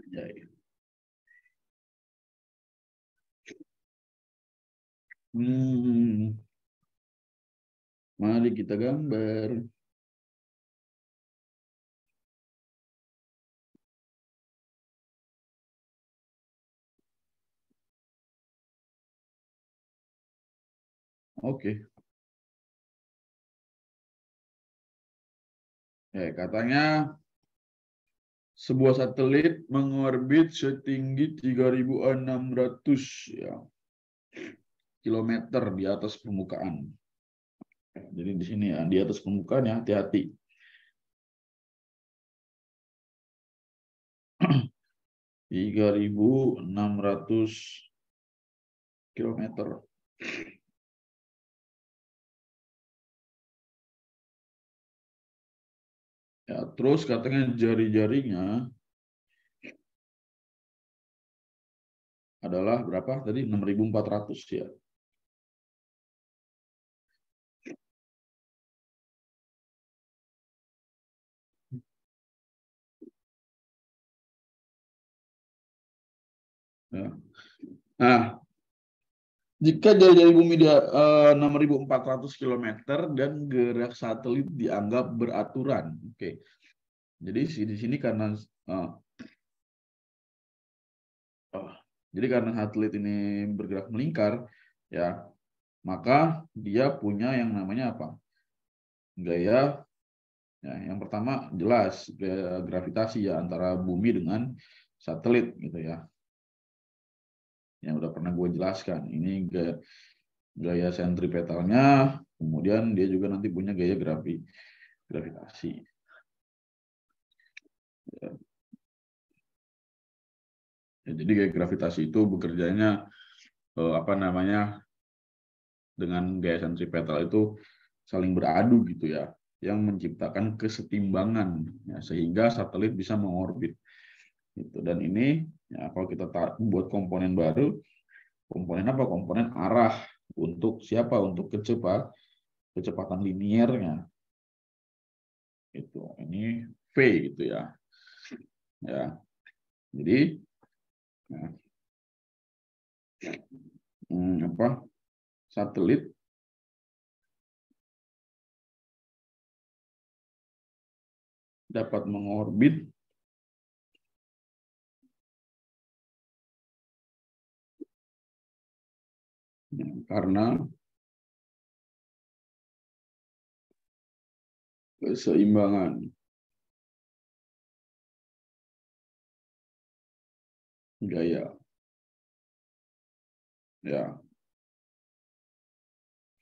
Ya, ya. Mari kita gambar. Oke. Katanya sebuah satelit mengorbit setinggi 3.600 ya, kilometer di atas permukaan. Jadi di sini ya, di atas permukaan ya, hati-hati. 3.600 kilometer. Ya, terus katanya jari-jarinya adalah berapa tadi? 6.400 ya. Ya. Nah, jika jari-jari bumi di 6.400 km dan gerak satelit dianggap beraturan. Oke. Jadi di sini karena uh, jadi karena satelit ini bergerak melingkar, ya, maka dia punya yang namanya apa? Gaya. Ya, yang pertama jelas gaya gravitasi ya antara bumi dengan satelit gitu ya. Yang udah pernah gue jelaskan. Ini gaya sentripetalnya, kemudian dia juga nanti punya gaya gravitasi. Ya. Jadi gaya gravitasi itu bekerjanya apa namanya dengan gaya sentripetal itu saling beradu gitu ya, yang menciptakan kesetimbangan ya, sehingga satelit bisa mengorbit. Gitu. Dan ini ya, kalau kita buat komponen baru, komponen apa? Komponen arah untuk siapa? Untuk kecepatan liniernya. Itu ini V gitu ya. Ya, jadi ya, apa? Satelit dapat mengorbit ya, karena keseimbangan gaya, ya,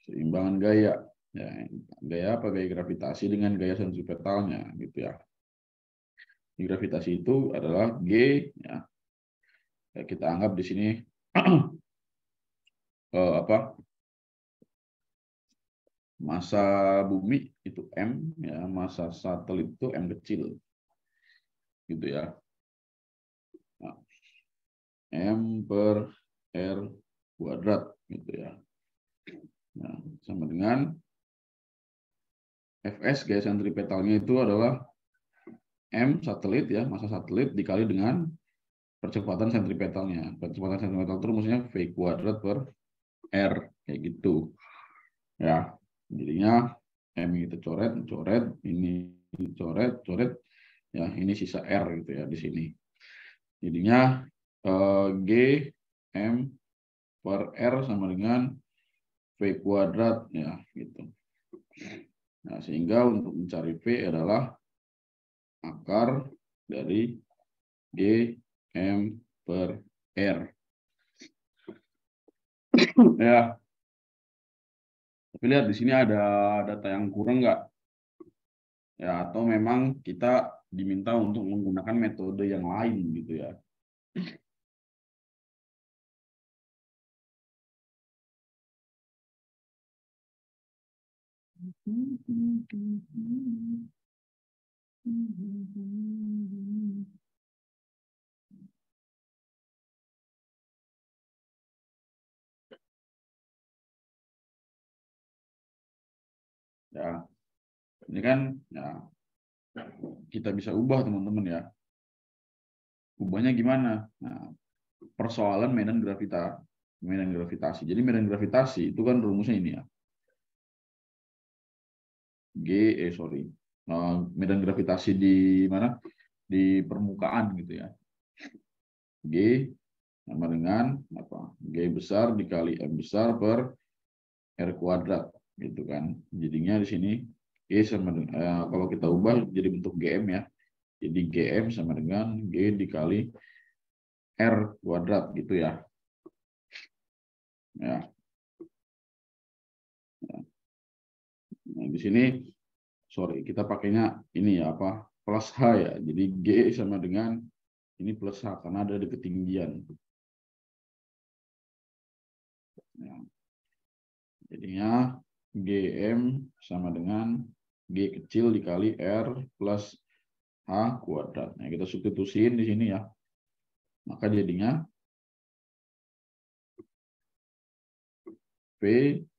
keseimbangan gaya, ya, gaya apa? Gaya gravitasi dengan gaya sentripetalnya, gitu ya. Gravitasi itu adalah G, ya. Kita anggap di sini massa bumi itu M, ya, massa satelit itu M kecil, gitu ya. Nah, M per R kuadrat, gitu ya. Nah, sama dengan Fs gaya sentripetalnya itu adalah M satelit, ya, massa satelit dikali dengan percepatan sentripetalnya. Percepatan sentripetal itu rumusnya V kuadrat per R, kayak gitu. Ya, jadinya M itu coret, ini coret, ya, ini sisa R gitu ya di sini. Jadinya G M per R sama dengan V kuadrat, ya, gitu. Nah, sehingga untuk mencari V adalah akar dari G M per R. Ya, tapi lihat di sini ada data yang kurang nggak? Ya, atau memang kita diminta untuk menggunakan metode yang lain gitu ya. Ya, ini kan ya kita bisa ubah teman-teman ya. Ubahnya gimana? Nah, persoalan medan gravitasi. Jadi medan gravitasi itu kan rumusnya ini ya. Medan gravitasi di mana? Di permukaan gitu ya. G sama dengan apa? G besar dikali M besar per R kuadrat gitu kan. Jadinya di sini G sama dengan, kalau kita ubah jadi bentuk GM ya. Jadi GM sama dengan G dikali R kuadrat gitu ya. Ya. Nah, di sini kita pakainya ini ya apa? Plus H ya. Jadi G sama dengan ini plus H karena ada di ketinggian. Ya. Jadinya GM sama dengan G kecil dikali R plus H kuadrat. Nah, kita substitusiin di sini ya. Maka jadinya V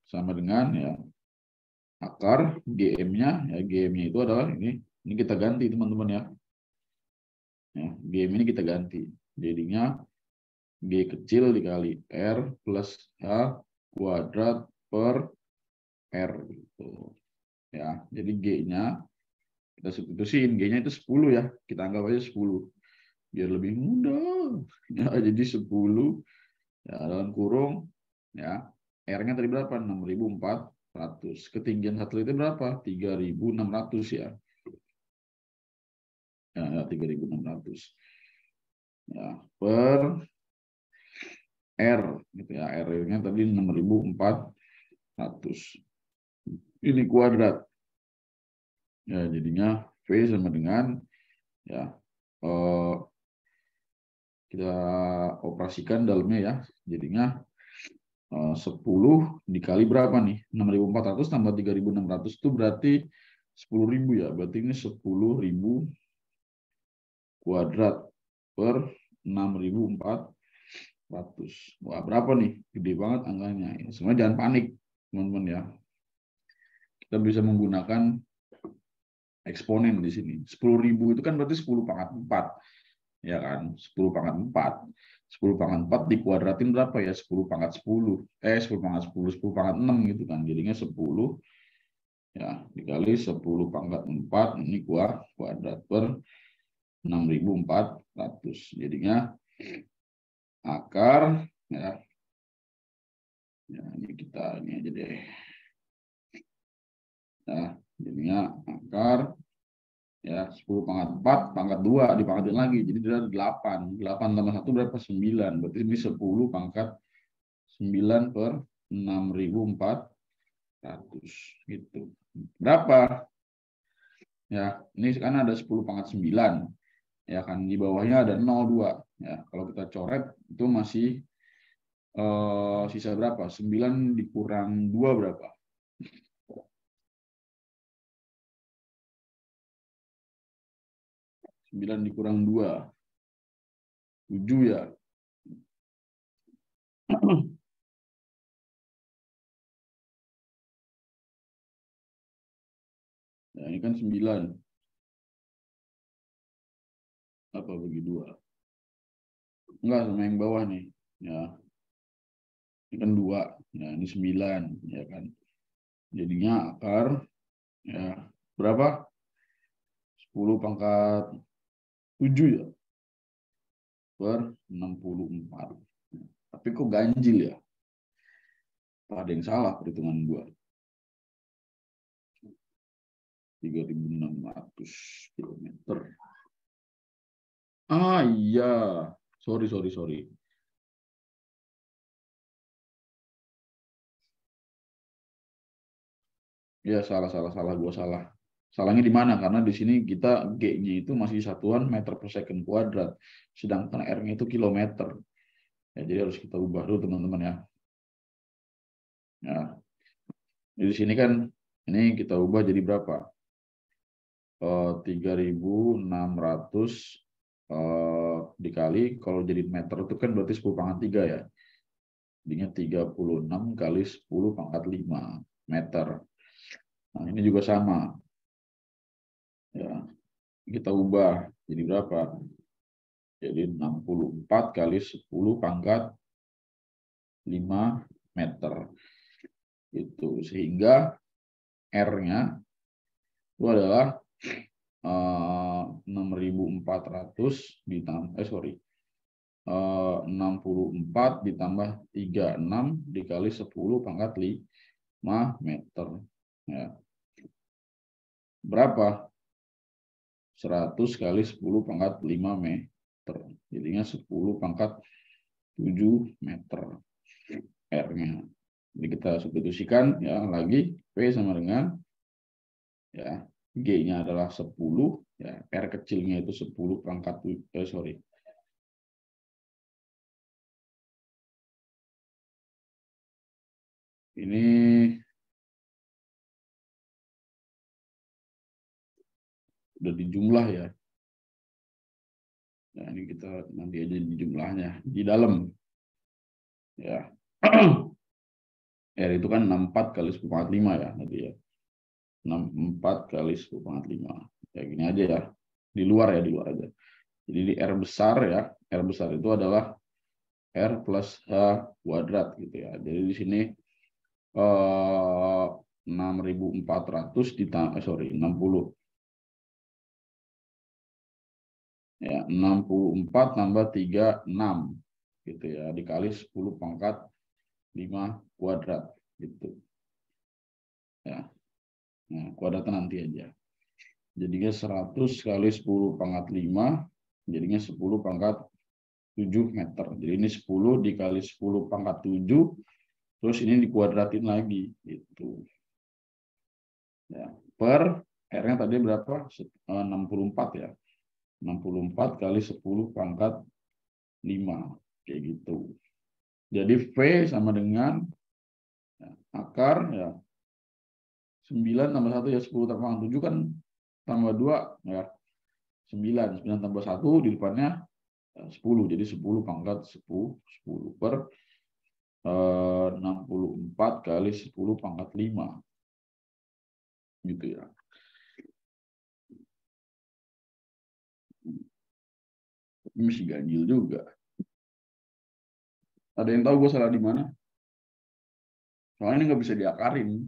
sama dengan ya akar GM-nya, ya GM-nya itu adalah ini kita ganti teman-teman ya. Ya, GM ini kita ganti. Jadinya G kecil dikali R plus H kuadrat per R gitu. Ya, jadi G-nya kita substitusiin, G-nya itu 10 ya. Kita anggap aja 10. Biar lebih mudah. Ya, jadi 10 ya, dalam kurung ya. R-nya tadi berapa? 6.400. Ketinggian satelitnya berapa? 3.600 ya. Ya, 3.600. Ya, per R gitu ya. R-nya tadi 6.400. Ini kuadrat. Ya, jadinya V sama dengan ya kita operasikan dalamnya ya. Jadinya 10 dikali berapa nih? 6.400 tambah 3.600 itu berarti 10.000 ya. Berarti ini 10.000 kuadrat per 6.400. Wah, berapa nih? Gede banget angkanya. Sebenarnya jangan panik, teman-teman ya. Kita bisa menggunakan eksponen di sini. 10.000 itu kan berarti 10 pangkat 4. Ya kan? 10 pangkat 4. 10 pangkat 4 dikuadratin berapa ya? 10 pangkat 10. 10 pangkat 10, 10 pangkat 6 gitu kan. Jadinya 10 ya dikali 10 pangkat 4 ini kuadrat per 6.400. Jadinya akar ya. Ya, ini kita ini aja deh. Ya, jadinya akar ya 10 pangkat 4 pangkat 2 dipangkatin lagi jadi dari 8 tambah 1 berapa? 9. Berarti ini 10 pangkat 9 per 6.400 gitu. Berapa? Ya, ini kan ada 10 pangkat 9. Ya kan, di bawahnya ada 0,2. Ya, kalau kita coret itu masih sisa berapa? 9 dikurang 2 berapa? 9 dikurang 2, 7 ya. Ya, ini kan 9. Apa bagi 2? Enggak, sama yang bawah nih. Ya, ini kan 2. Ya, ini 9. Ya kan. Jadinya akar ya berapa? 10 pangkat 7 ya. Per 64. Tapi kok ganjil ya? Ada yang salah perhitungan gua. 3.600 kilometer. Ah iya, sorry. Ya salah, gua salah. Salahnya di mana? Karena di sini kita G-nya itu masih satuan meter per second kuadrat, sedangkan R-nya itu kilometer. Ya, jadi harus kita ubah dulu teman-teman ya. Ya, di sini kan ini kita ubah jadi berapa? 3.600 dikali, kalau jadi meter itu kan berarti 10 pangkat 3 ya. Jadinya 36 kali 10 pangkat 5 meter. Nah, ini juga sama. Ya, kita ubah jadi berapa? Jadi 64 kali 10 pangkat 5 meter. Itu sehingga R-nya itu adalah 6.400 ditambah 64 ditambah 36 dikali 10 pangkat 5 meter. Ya. Berapa? 100 kali 10 pangkat 5 meter. Jadinya 10 pangkat 7 meter R-nya. Jadi kita substitusikan ya lagi, P sama dengan ya G-nya adalah 10, ya R kecilnya itu 10 pangkat ini udah dijumlah ya. Nah, ini kita nanti aja di jumlahnya di dalam ya. R itu kan 64 kali 10 pangkat 5 ya tadi ya. 64 kali 10 pangkat 5. Kayak gini aja ya. Di luar ya, di luar aja. Jadi di R besar ya, R besar itu adalah R plus H kuadrat gitu ya. Jadi di sini 6.400 ditambah 60 ya, 64 tambah 36 gitu ya, dikali 10 pangkat 5 kuadrat gitu ya. Nah, kuadratnya nanti aja. Jadinya 100 kali 10 pangkat 5 jadinya 10 pangkat 7 meter. Jadi ini 10 dikali 10 pangkat 7 terus ini dikuadratin lagi gitu. Ya, per R-nya tadi berapa? 64 ya. 64 kali 10 pangkat 5 kayak gitu. Jadi V sama dengan ya, akar ya 9 tambah 1 ya 10 tambah 7 kan tambah 2 ya 9 tambah 1 di depannya 10. Jadi 10 pangkat 10 per 64 kali 10 pangkat 5 gitu ya. Ini masih ganjil juga. Ada yang tahu gue salah di mana? Soalnya ini nggak bisa diakarin.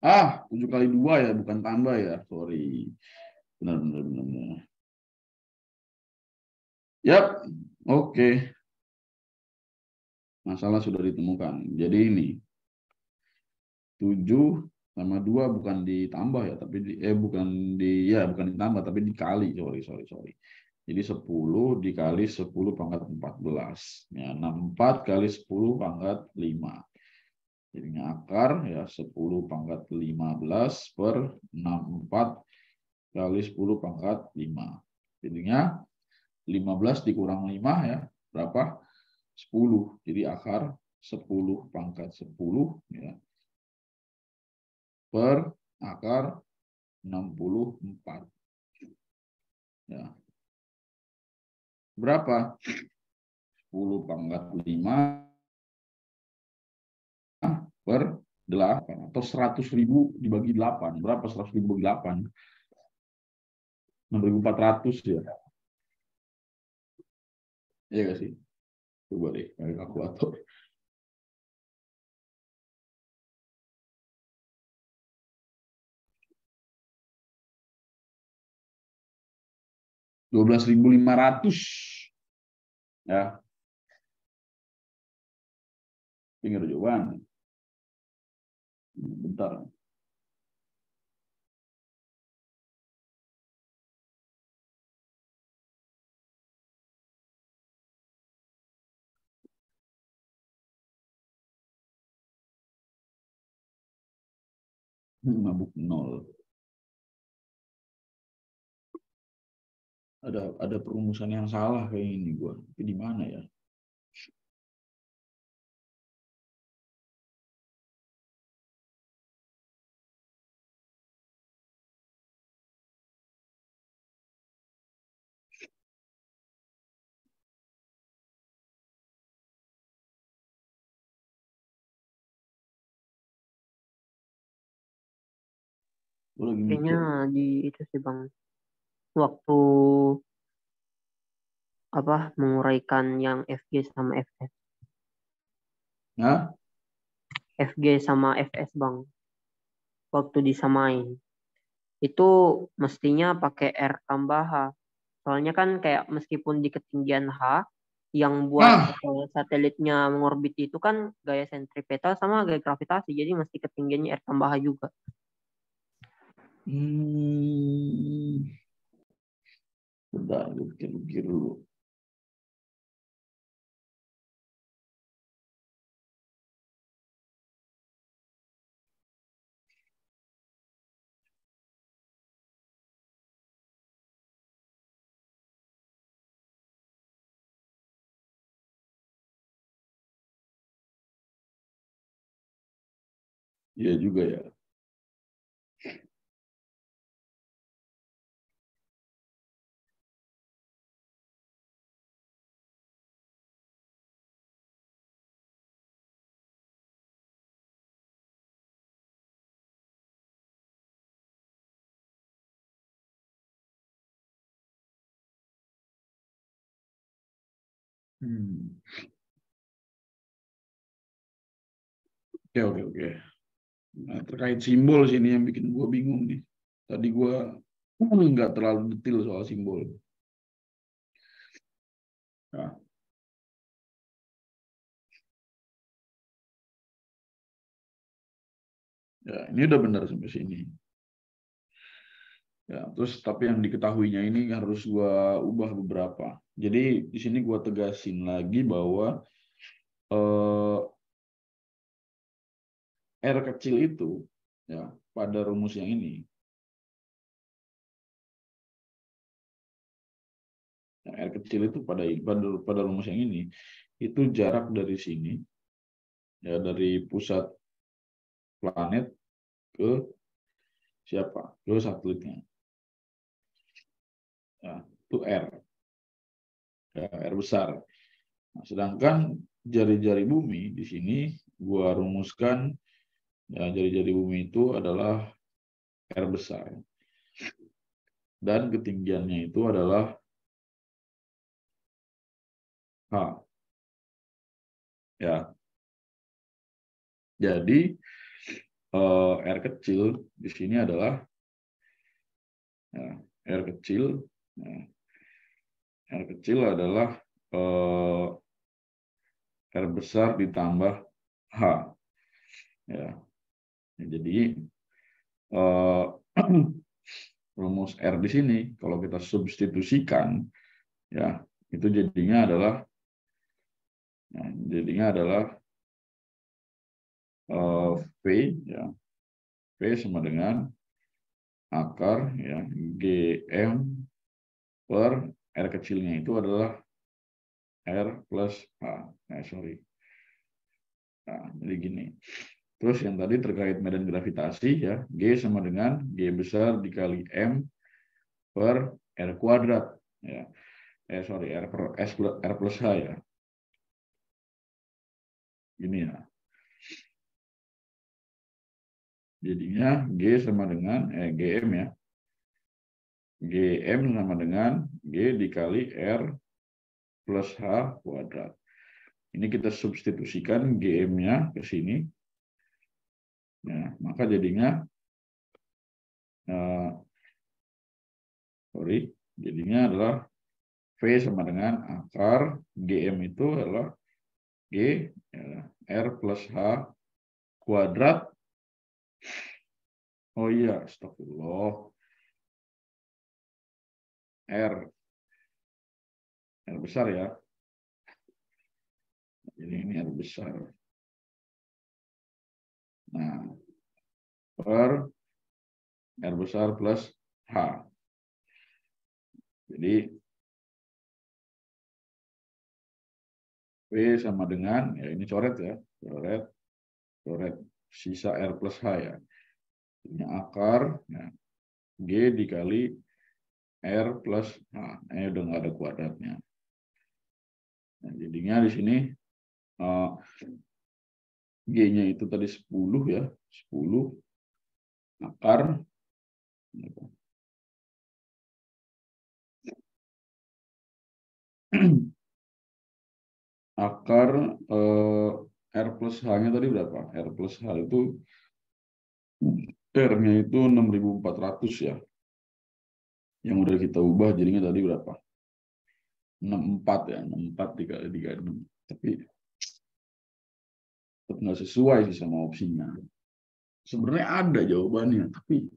7 kali 2 ya, bukan tambah ya. Sorry. Benar. Yap, oke. Masalah sudah ditemukan. Jadi ini 7 sama 2 bukan ditambah ya, tapi bukan ditambah tapi dikali. Sorry. Jadi 10 dikali 10 pangkat 14. Ya, 64 kali 10 pangkat 5. Jadinya akar ya 10 pangkat 15 per 64 kali 10 pangkat 5. Jadinya 15 dikurang 5 ya, berapa? 10. Jadi akar 10 pangkat 10 ya, per akar 64. Ya. Berapa? 10 pangkat 5 per 8 atau 100.000 dibagi 8. Berapa 100.000 dibagi 8? 6.400 ya. Iya nggak sih? Coba deh pakai kalkulator. 12.500 ya. Tinggal jawaban. Bentar. Mabuk nol. Ada perumusan yang salah kayak ini gua. Tapi di mana ya? Gua lagi Kayaknya mikir. di itu sih Bang, waktu apa menguraikan yang FG sama FS. Ya? FG sama FS Bang, waktu disamain. Itu mestinya pakai R tambah H. Soalnya kan kayak meskipun di ketinggian H, yang buat Ah, satelitnya mengorbit itu kan gaya sentripetal sama gaya gravitasi. Jadi mesti ketinggiannya R tambah H juga. hmm, bentar, gue pikir dulu. Iya juga ya. Hmm. Oke, oke, oke. Nah, terkait simbol sini yang bikin gue bingung nih. Tadi gue nggak terlalu detail soal simbol. Nah, ya, ini udah benar sampai sini. Ya, terus tapi yang diketahuinya ini harus gue ubah beberapa. Jadi di sini gue tegasin lagi bahwa eh, R kecil itu ya pada rumus yang ini, ya, R kecil itu pada rumus yang ini itu jarak dari sini ya dari pusat planet ke siapa? Ke satelitnya. Ya, itu R, ya, R besar. Nah, sedangkan jari-jari bumi di sini gua rumuskan ya jari-jari bumi itu adalah R besar dan ketinggiannya itu adalah H. Ya, jadi R kecil di sini adalah ya, R kecil. Ya, R kecil adalah eh, R besar ditambah H. Ya, jadi eh, rumus R di sini kalau kita substitusikan ya itu jadinya adalah V ya V sama dengan akar ya GM per R kecilnya itu adalah R plus H. Sorry. Nah, jadi gini. Terus yang tadi terkait medan gravitasi ya, G sama dengan G besar dikali M per R kuadrat ya. Sorry, R per S plus R plus H ya. Gini ya. Jadinya G sama dengan GM ya. GM sama dengan G dikali R plus H kuadrat. Ini kita substitusikan GM-nya ke sini. Ya, maka jadinya jadinya adalah V sama dengan akar GM itu adalah G ya, R plus H kuadrat. Oh iya, astagfirullah. R besar ya. Jadi ini R besar. Nah, per R besar plus H. Jadi V sama dengan, ya ini coret ya, coret sisa R plus H ya. Ini akar, ya, G dikali R plus H. Udah nggak ada kuadratnya. Nah, jadinya di sini G-nya itu tadi 10 ya, 10 akar akar R plus H-nya tadi berapa? R plus H itu R-nya itu 6.400 ya. Yang udah kita ubah jadinya tadi berapa? 64 ya, 64 dikali 36. Tapi tetap nggak sesuai sih sama opsinya. Sebenarnya ada jawabannya, tapi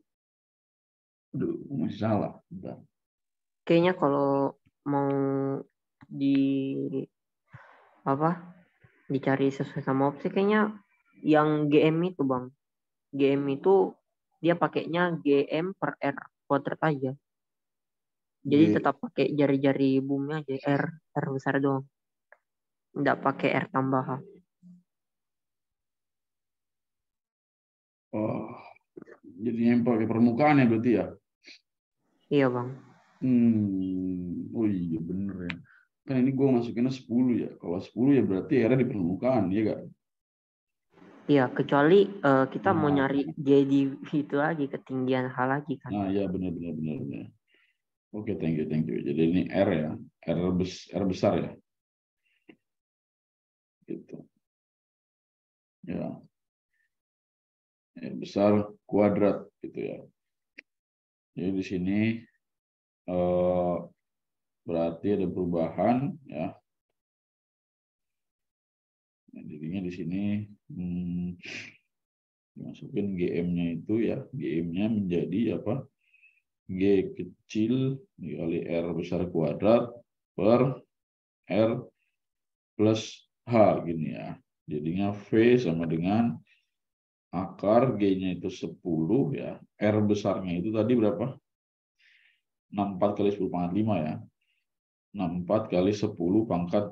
aduh, masih salah. Bentar. Kayaknya kalau mau di dicari sesuai sama opsi, kayaknya yang GM itu bang, GM itu dia pakainya GM per R kuadrat aja. Jadi G, tetap pakai jari-jari bumi aja, R besar doang. Nggak pakai R tambahan. oh, jadi yang pakai permukaan ya berarti ya? Iya bang. Oh iya bener ya. Kan ini gue masukinnya 10 ya. Kalau 10 ya berarti R di permukaan, ya gak? Iya, kecuali kita mau Nah, nyari G di itu lagi, ketinggian H lagi kan. nah ya benar. Oke, thank you. Jadi ini R ya, R besar ya, gitu. Ya, R besar kuadrat gitu ya. Jadi di sini berarti ada perubahan ya. Nah, jadinya di sini dimasukin GM-nya itu ya, GM-nya menjadi apa? G kecil dikali R besar kuadrat per R plus H gini ya. Jadinya V sama dengan akar G-nya itu 10 ya. R besarnya itu tadi berapa? 64 kali 10 pangkat 5 ya. 64 kali 10 pangkat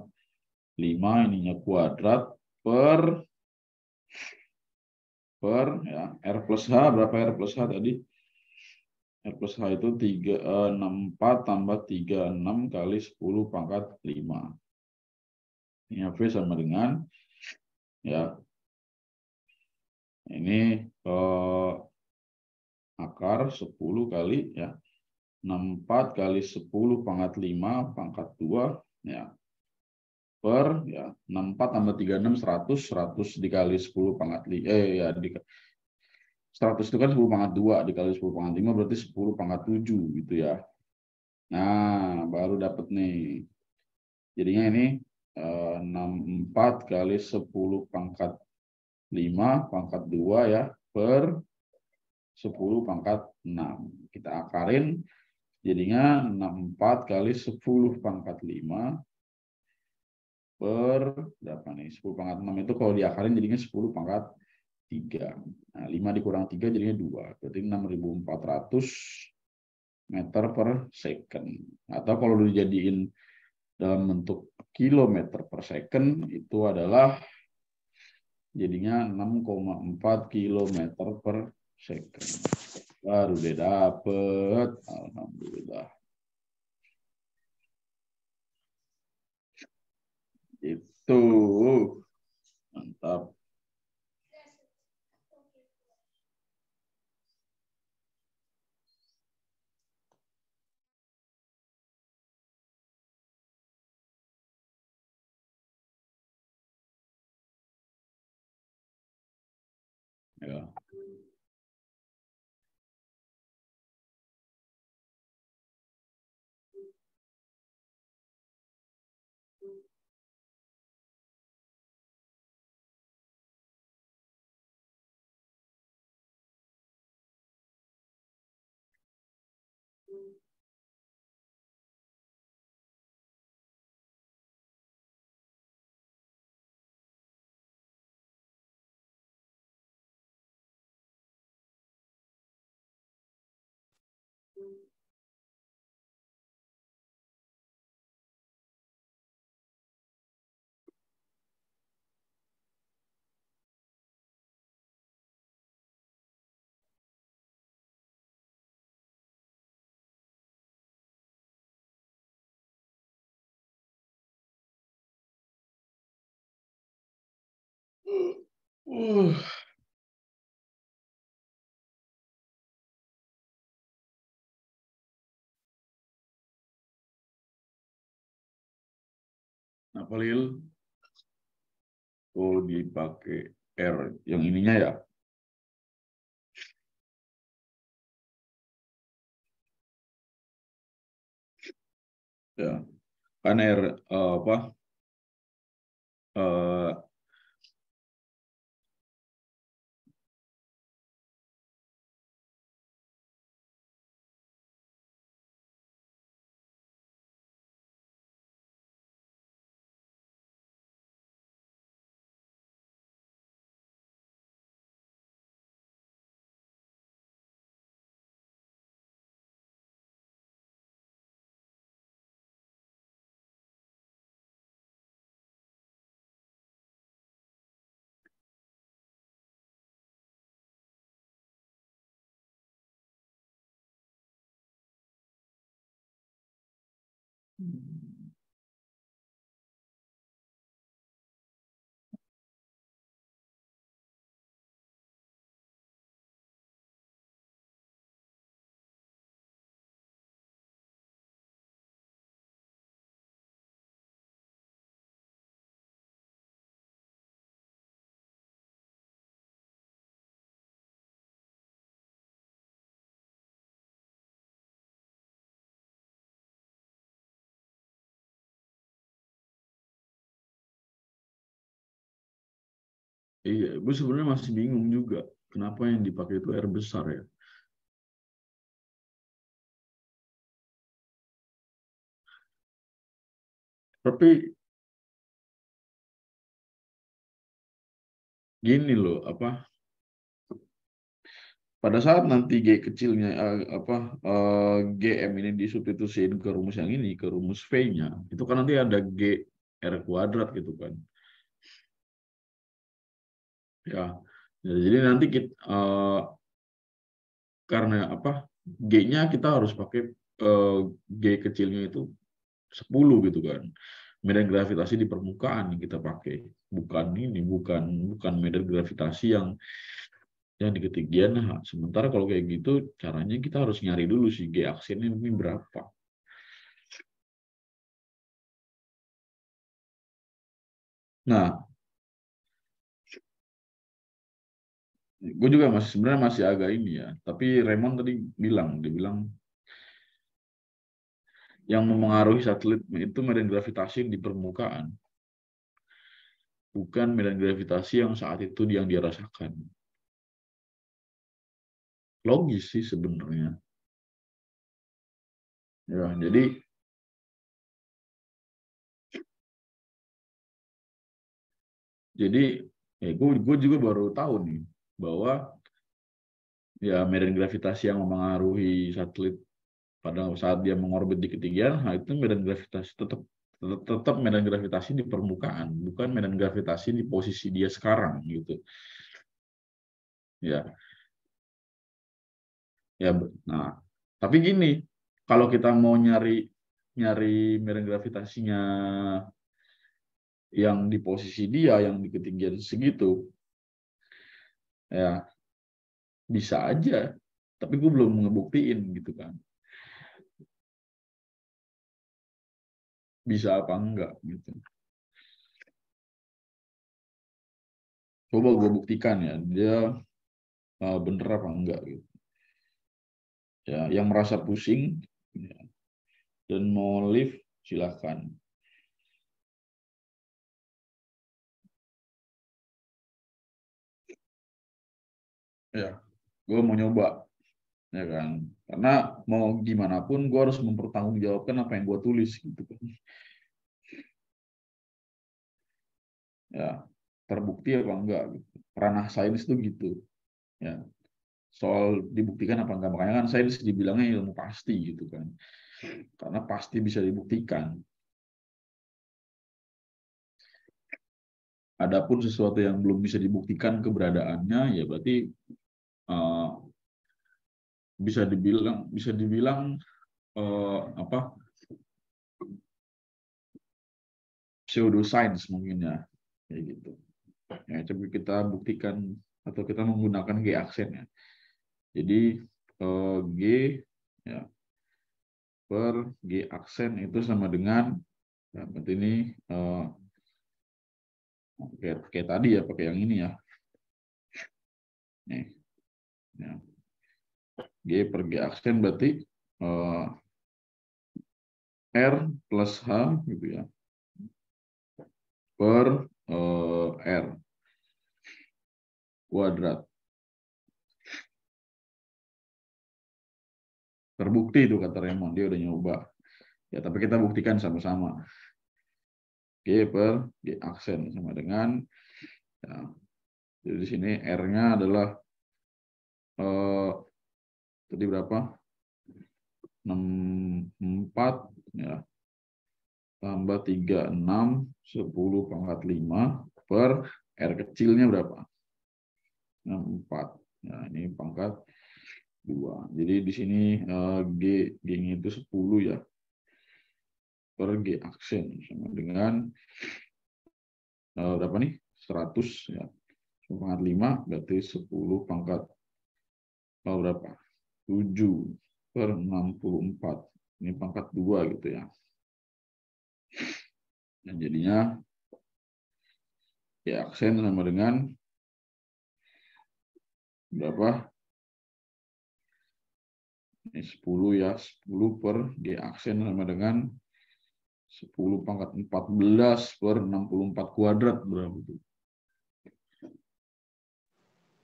5 ininya kuadrat per ya R plus H. Berapa R plus H tadi? R plus H itu 64 tambah 36 kali 10 pangkat 5. Ini V sama dengan ya ini akar 10 kali ya 64 kali 10 pangkat 5 pangkat 2 ya per ya 64 tambah 36 100 dikali 10 pangkat 5 ya 100 itu kan 10 pangkat 2 dikali 10 pangkat 5 berarti 10 pangkat 7 gitu ya. Nah, baru dapat nih. Jadinya ini 64 kali 10 pangkat 5 pangkat 2 ya per 10 pangkat 6. Kita akarin jadinya 64 kali 10 pangkat 5 per berapa nih? 10 pangkat 6 itu kalau diakarin jadinya 10 pangkat 3. Nah, 5 dikurang 3 jadinya 2. Berarti 6.400 meter per second. Atau kalau dijadiin dalam bentuk kilometer per second, itu adalah jadinya 6,4 kilometer per second. Baru deh dapet. Alhamdulillah. Itu. Mantap. Ya. Uh, apa Lil? Oh, dipakai R yang ininya ya. Ya, kan R apa? eh, iya, gue sebenarnya masih bingung juga kenapa yang dipakai itu R besar ya. Tapi gini loh, apa? Pada saat nanti G kecilnya GM ini disubstitusiin ke rumus yang ini, ke rumus V-nya, itu kan nanti ada G R kuadrat gitu kan. Ya. Jadi nanti kita karena apa? G-nya kita harus pakai G kecilnya itu 10 gitu kan. Medan gravitasi di permukaan yang kita pakai. Bukan medan gravitasi yang di ketinggian. Nah, sementara kalau kayak gitu caranya kita harus nyari dulu sih G aksennya ini berapa. Nah, gue juga sebenarnya masih agak ini ya. Tapi Raymond tadi dia bilang yang memengaruhi satelit itu medan gravitasi di permukaan, bukan medan gravitasi yang saat itu yang dia rasakan. Logis sih sebenarnya. Ya, jadi gue juga baru tahu nih. bahwa ya medan gravitasi yang mempengaruhi satelit pada saat dia mengorbit di ketinggian, nah itu medan gravitasi tetap medan gravitasi di permukaan, bukan medan gravitasi di posisi dia sekarang gitu. Ya, ya. Nah, tapi gini, kalau kita mau nyari medan gravitasinya yang di posisi dia yang di ketinggian segitu, ya bisa aja. Tapi gue belum ngebuktiin gitu kan. Bisa apa enggak gitu. Coba gue buktikan ya, dia bener apa enggak gitu. Ya, yang merasa pusing ya, dan mau live silahkan. Ya, gue mau nyoba ya kan. Karena mau gimana pun gue harus mempertanggungjawabkan apa yang gue tulis gitu kan. Ya, terbukti apa enggak gitu. Ranah sains itu gitu. Ya, soal dibuktikan apa enggak, makanya kan sains dibilangnya ilmu pasti gitu kan, karena pasti bisa dibuktikan. Adapun sesuatu yang belum bisa dibuktikan keberadaannya, ya berarti uh, bisa dibilang apa, pseudoscience mungkin ya, kayak gitu. Ya, coba kita buktikan atau kita menggunakan G aksen ya. Jadi G ya, per G aksen itu sama dengan, ya, berarti ini kayak tadi ya, pakai yang ini ya. Nih, ya. G per G aksen berarti R plus H gitu ya, per R kuadrat. Terbukti itu kata Raymond, dia udah nyoba. Ya, tapi kita buktikan sama-sama. G per G aksen sama dengan, ya, jadi di sini R-nya adalah tadi berapa? 64 ya, tambah 36 10 pangkat 5 per R kecilnya berapa? 64. Nah, ini pangkat 2. Jadi di sini G-nya itu 10 ya, per G aksen sama dengan berapa nih? 100 ya. Pangkat 5 berarti 10 pangkat berapa? 7 per 64. Ini pangkat 2 gitu ya. Dan jadinya ya aksen sama dengan berapa? Ini 10 ya, 10 per G aksen sama dengan 10 pangkat 14 per 64 kuadrat berapa itu?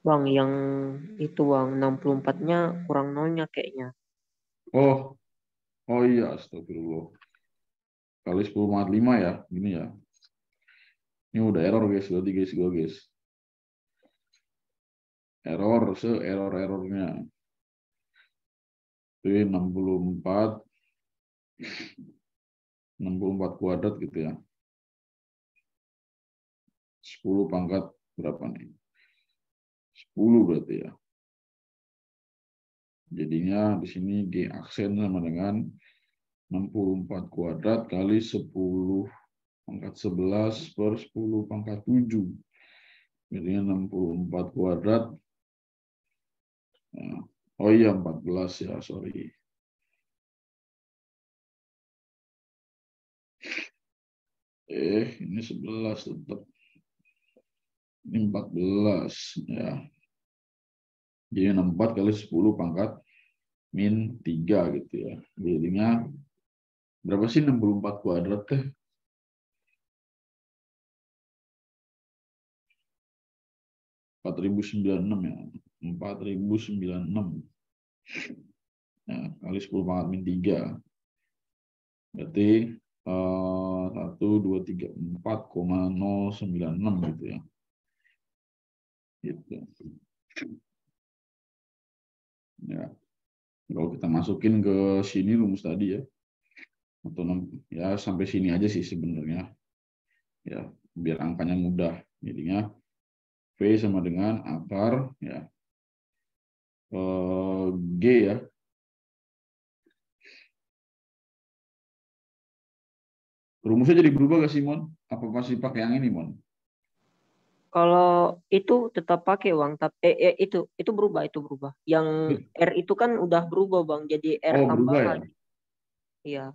Bang, yang itu bang, 64-nya kurang nolnya kayaknya. Oh, oh iya, astagfirullah. Kali 10 pangkat 5 ya, gini ya. Ini udah error guys, berarti guys, gue guys. Error, se-error-errornya. Jadi 64 kuadrat gitu ya. 10 pangkat berapa nih? 10 berarti ya. Jadinya di sini G aksen sama dengan 64 kuadrat kali 10 pangkat 11 per 10 pangkat 7. Jadinya 64 kuadrat. Oh iya, 14 ya, sorry. Ini 11 tetap. Ini 14 ya. Jadi 64 kali 10 pangkat min 3 gitu ya. Jadinya berapa sih 64 kuadrat teh? 4096 ya. 4096 ya, kali 10 pangkat min 3. Berarti 1, 2, 3, 4,096 gitu ya. Gitu. Ya, kalau kita masukin ke sini rumus tadi ya, atau ya sampai sini aja sih sebenarnya. Ya, biar angkanya mudah. Jadinya V sama dengan akar ya G ya. Rumusnya jadi berubah gak sih, Mon? Apa masih pakai yang ini, Mon? Kalau itu tetap pakai Bang, tapi itu berubah, itu berubah. Yang R itu kan udah berubah Bang, jadi R Oh, berubah ya? tambahan. Iya.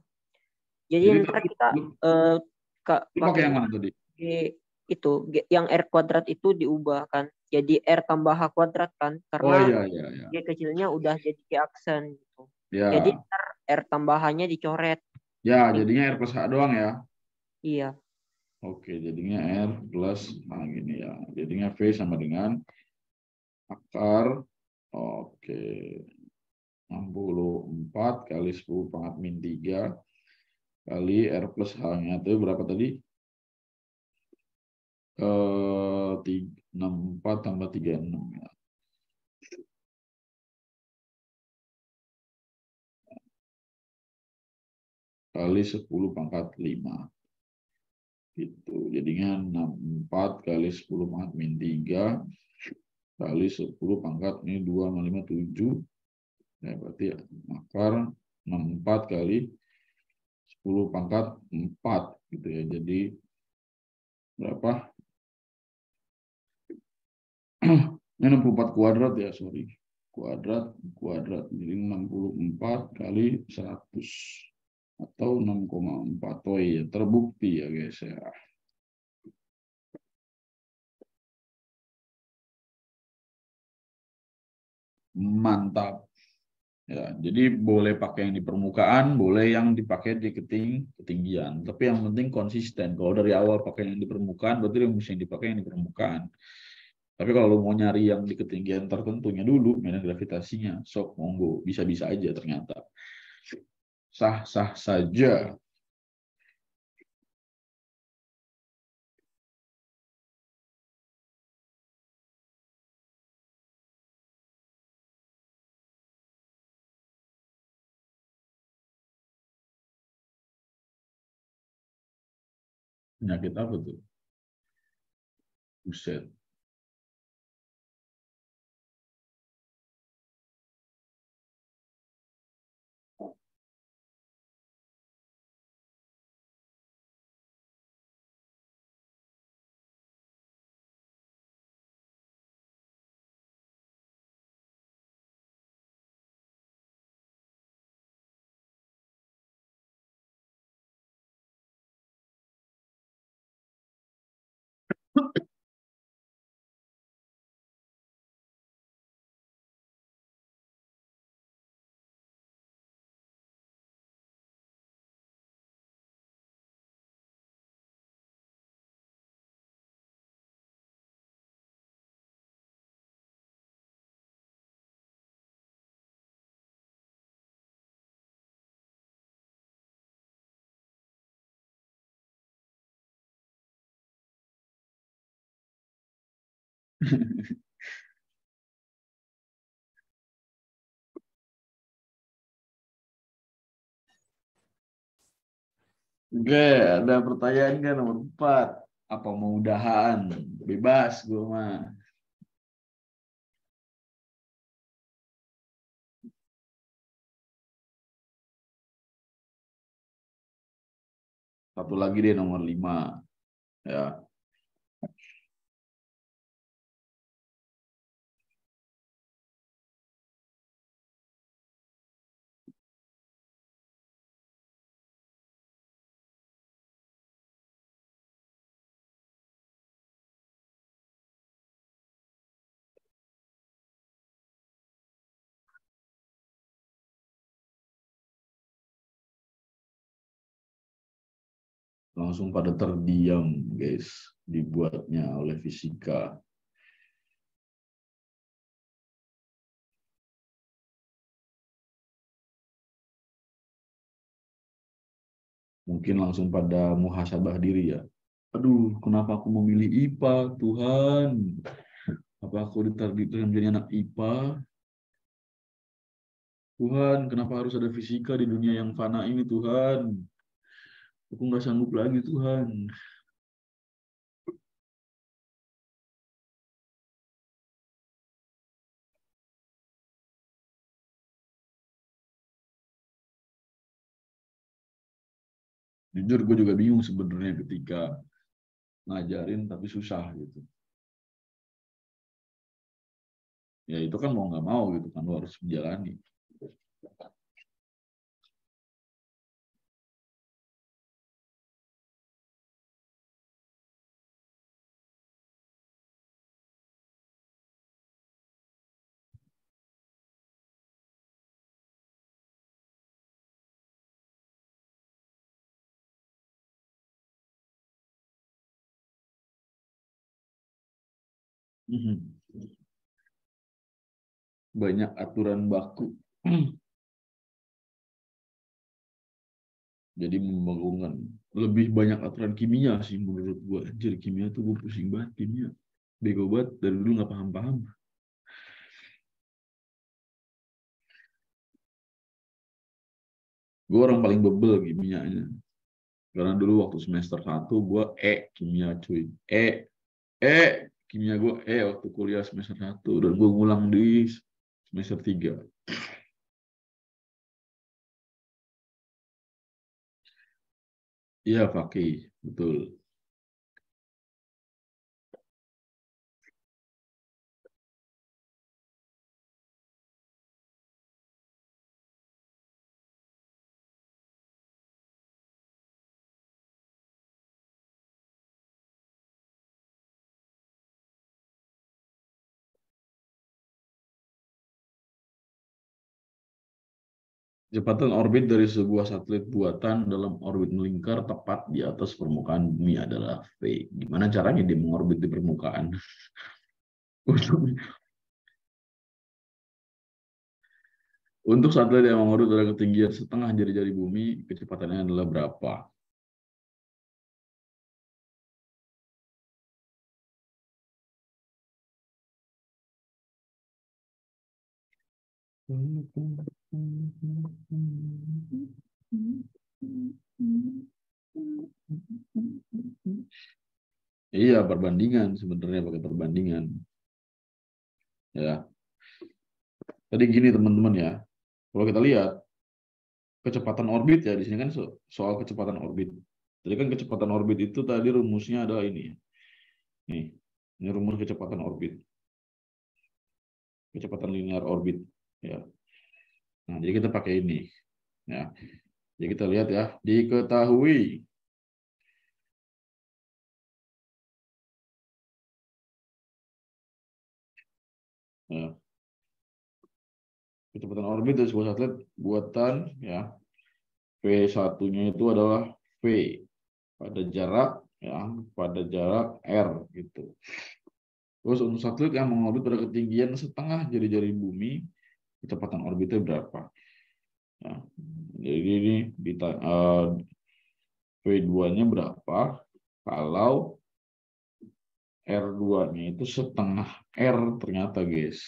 Jadi Jadi ntar tapi kita lu, lu pakai yang pakainya mana tadi? G itu yang R kuadrat itu diubah kan, jadi R tambah H kuadrat kan, Oh karena iya, iya, iya. G kecilnya udah jadi G aksen gitu. Jadi Ya, ntar R tambahannya dicoret. ya jadinya R plus H doang ya. Iya. Oke, jadinya R plus H gini ya. Jadinya V sama dengan akar, oke, 64 kali 10 pangkat min 3 kali R plus H-nya itu berapa tadi? 64 tambah 36 ya. Kali 10 pangkat 5. Gitu. Jadinya 64 kali 10 pangkat min 3 kali 10 pangkat ini 2 sama 5 7. Ya, berarti akar 64 kali 10 pangkat 4 gitu ya. Jadi berapa? Ini 64 kuadrat ya, sorry. Kuadrat. Jadi 64 kali 100 atau 6,4. Oh iya, terbukti ya guys ya. Mantap. Ya, jadi boleh pakai yang di permukaan, boleh yang dipakai di ketinggian. Tapi yang penting konsisten. Kalau dari awal pakai yang di permukaan, berarti rumus yang dipakai yang di permukaan. Tapi kalau mau nyari yang di ketinggian tertentunya dulu, medan gravitasinya, sok monggo, bisa-bisa aja ternyata. Sah-sah saja. Penyakit apa tuh? Buset. Oke, ada pertanyaan kan nomor 4. Apa mau udahan? Bebas gue mah. Satu lagi deh nomor 5. Ya. Langsung pada terdiam, guys. Dibuatnya oleh fisika. Mungkin langsung pada muhasabah diri ya. Aduh, kenapa aku memilih IPA, Tuhan? Apa aku ditakdirkan menjadi anak IPA? Tuhan, kenapa harus ada fisika di dunia yang fana ini, Tuhan? Aku nggak sanggup lagi, Tuhan. Jujur, gue juga bingung sebenarnya ketika ngajarin, tapi susah gitu. Ya itu kan mau nggak mau gitu kan, lo harus menjalani. Banyak aturan baku. Jadi membagongkan. Lebih banyak aturan kimia sih menurut gue. Anjir, kimia tuh gue pusing banget kimia. Bego banget, dari dulu nggak paham-paham. Gue orang paling bebel kimianya. Karena dulu waktu semester 1 gue kimia cuy. Kimia gue waktu kuliah semester 1. Dan gue ngulang di semester 3. Iya, Fakih. Betul. Kecepatan orbit dari sebuah satelit buatan dalam orbit melingkar tepat di atas permukaan bumi adalah V. Gimana caranya dia mengorbit di permukaan? Untuk satelit yang mengorbit pada ketinggian setengah jari-jari bumi, kecepatannya adalah berapa? Iya, perbandingan sebenarnya pakai perbandingan. Ya, tadi gini teman-teman ya. Kalau kita lihat kecepatan orbit ya di sini kan soal kecepatan orbit. Jadi kan kecepatan orbit itu tadi rumusnya adalah ini. Nih, ini rumus kecepatan orbit. Kecepatan linear orbit. Ya. Nah, jadi kita pakai ini. Ya. Jadi kita lihat ya, diketahui ya, kecepatan orbit dari sebuah satelit buatan ya V1-nya itu adalah V pada jarak R gitu. Terus untuk satelit yang mengorbit pada ketinggian setengah jari-jari bumi, kecepatan orbitnya berapa? Ya, jadi ini V2-nya berapa kalau R2-nya itu setengah R ternyata guys.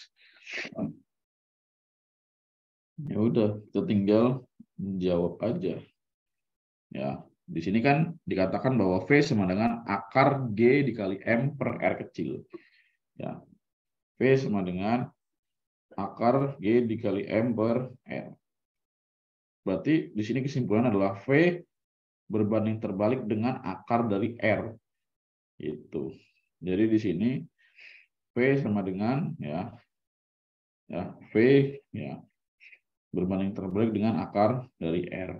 Ya udah, kita tinggal jawab aja. Ya, di sini kan dikatakan bahwa V sama dengan akar G dikali M per R kecil. Ya, V sama dengan akar G dikali M per R. Berarti di sini kesimpulan adalah V berbanding terbalik dengan akar dari R. Itu. Jadi di sini V sama dengan V ya berbanding terbalik dengan akar dari R.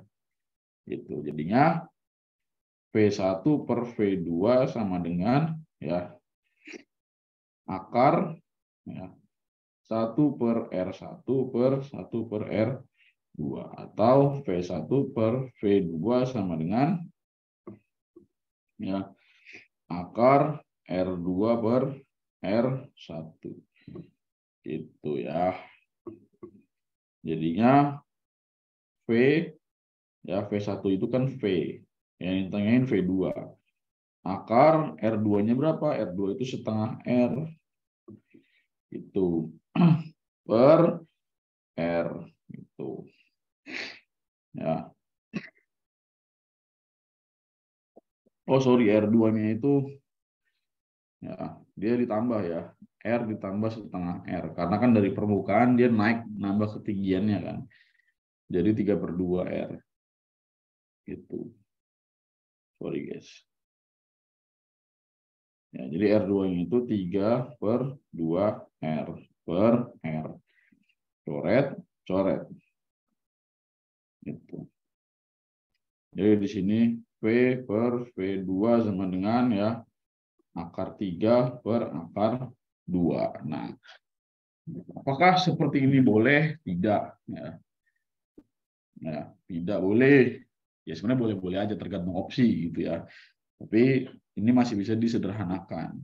Gitu. Jadinya V1 per V2 sama dengan akar 1 per R1 per 1 per R2 atau V1 per V2 sama dengan akar R2 per R1. Gitu ya. Jadinya V1 itu kan V. Yang ditanyain V2. Akar R2-nya berapa? R2 itu setengah R. itu per R itu ya. Oh sorry, R2-nya itu ya dia ditambah ya, R ditambah setengah R karena kan dari permukaan dia naik nambah ketinggiannya kan, jadi 3/2 R gitu. Sorry guys ya, jadi R2-nya itu 3/2 R per R, coret coret gitu. Jadi di sini V per V2 sama dengan ya akar 3 per akar 2. Nah, apakah seperti ini boleh? Tidak. Ya, tidak boleh. Ya sebenarnya boleh-boleh aja tergantung opsi gitu ya. Tapi ini masih bisa disederhanakan.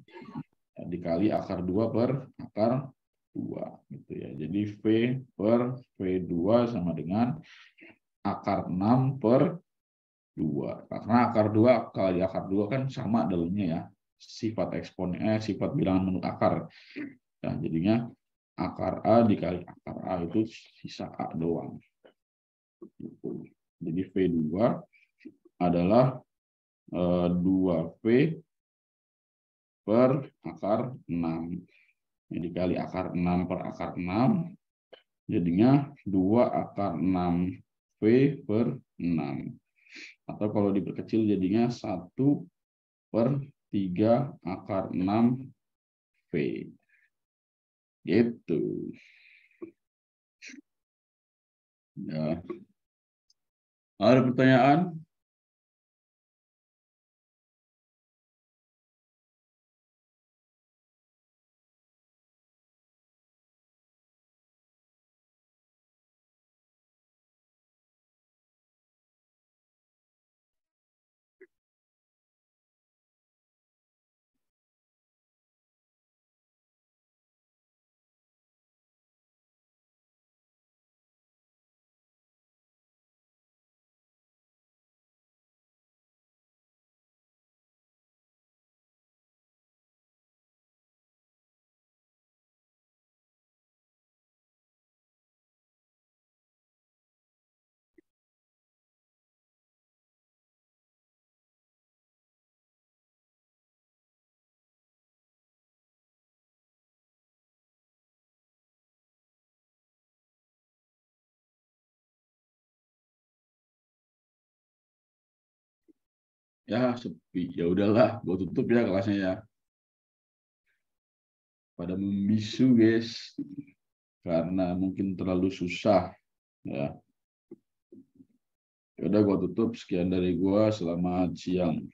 Ya, dikali akar 2 per akar 2 gitu ya. Jadi V per V2 sama dengan akar 6 per 2. Karena akar 2 kali akar 2 kan sama dalamnya ya. Sifat eksponennya, sifat bilangan menurut akar. Nah, jadinya akar A dikali akar A itu sisa A doang. Gitu. Jadi V2 adalah 2V per akar 6. Jadi dikali akar 6 per akar 6, jadinya 2 akar 6V per 6. Atau kalau diperkecil jadinya 1 per 3 akar 6V. Gitu. Ya. Ada pertanyaan? Ya sepi. Ya udahlah, gua tutup ya kelasnya ya. Pada membisu guys, karena mungkin terlalu susah ya. Ya udah gua tutup. Sekian dari gua. Selamat siang.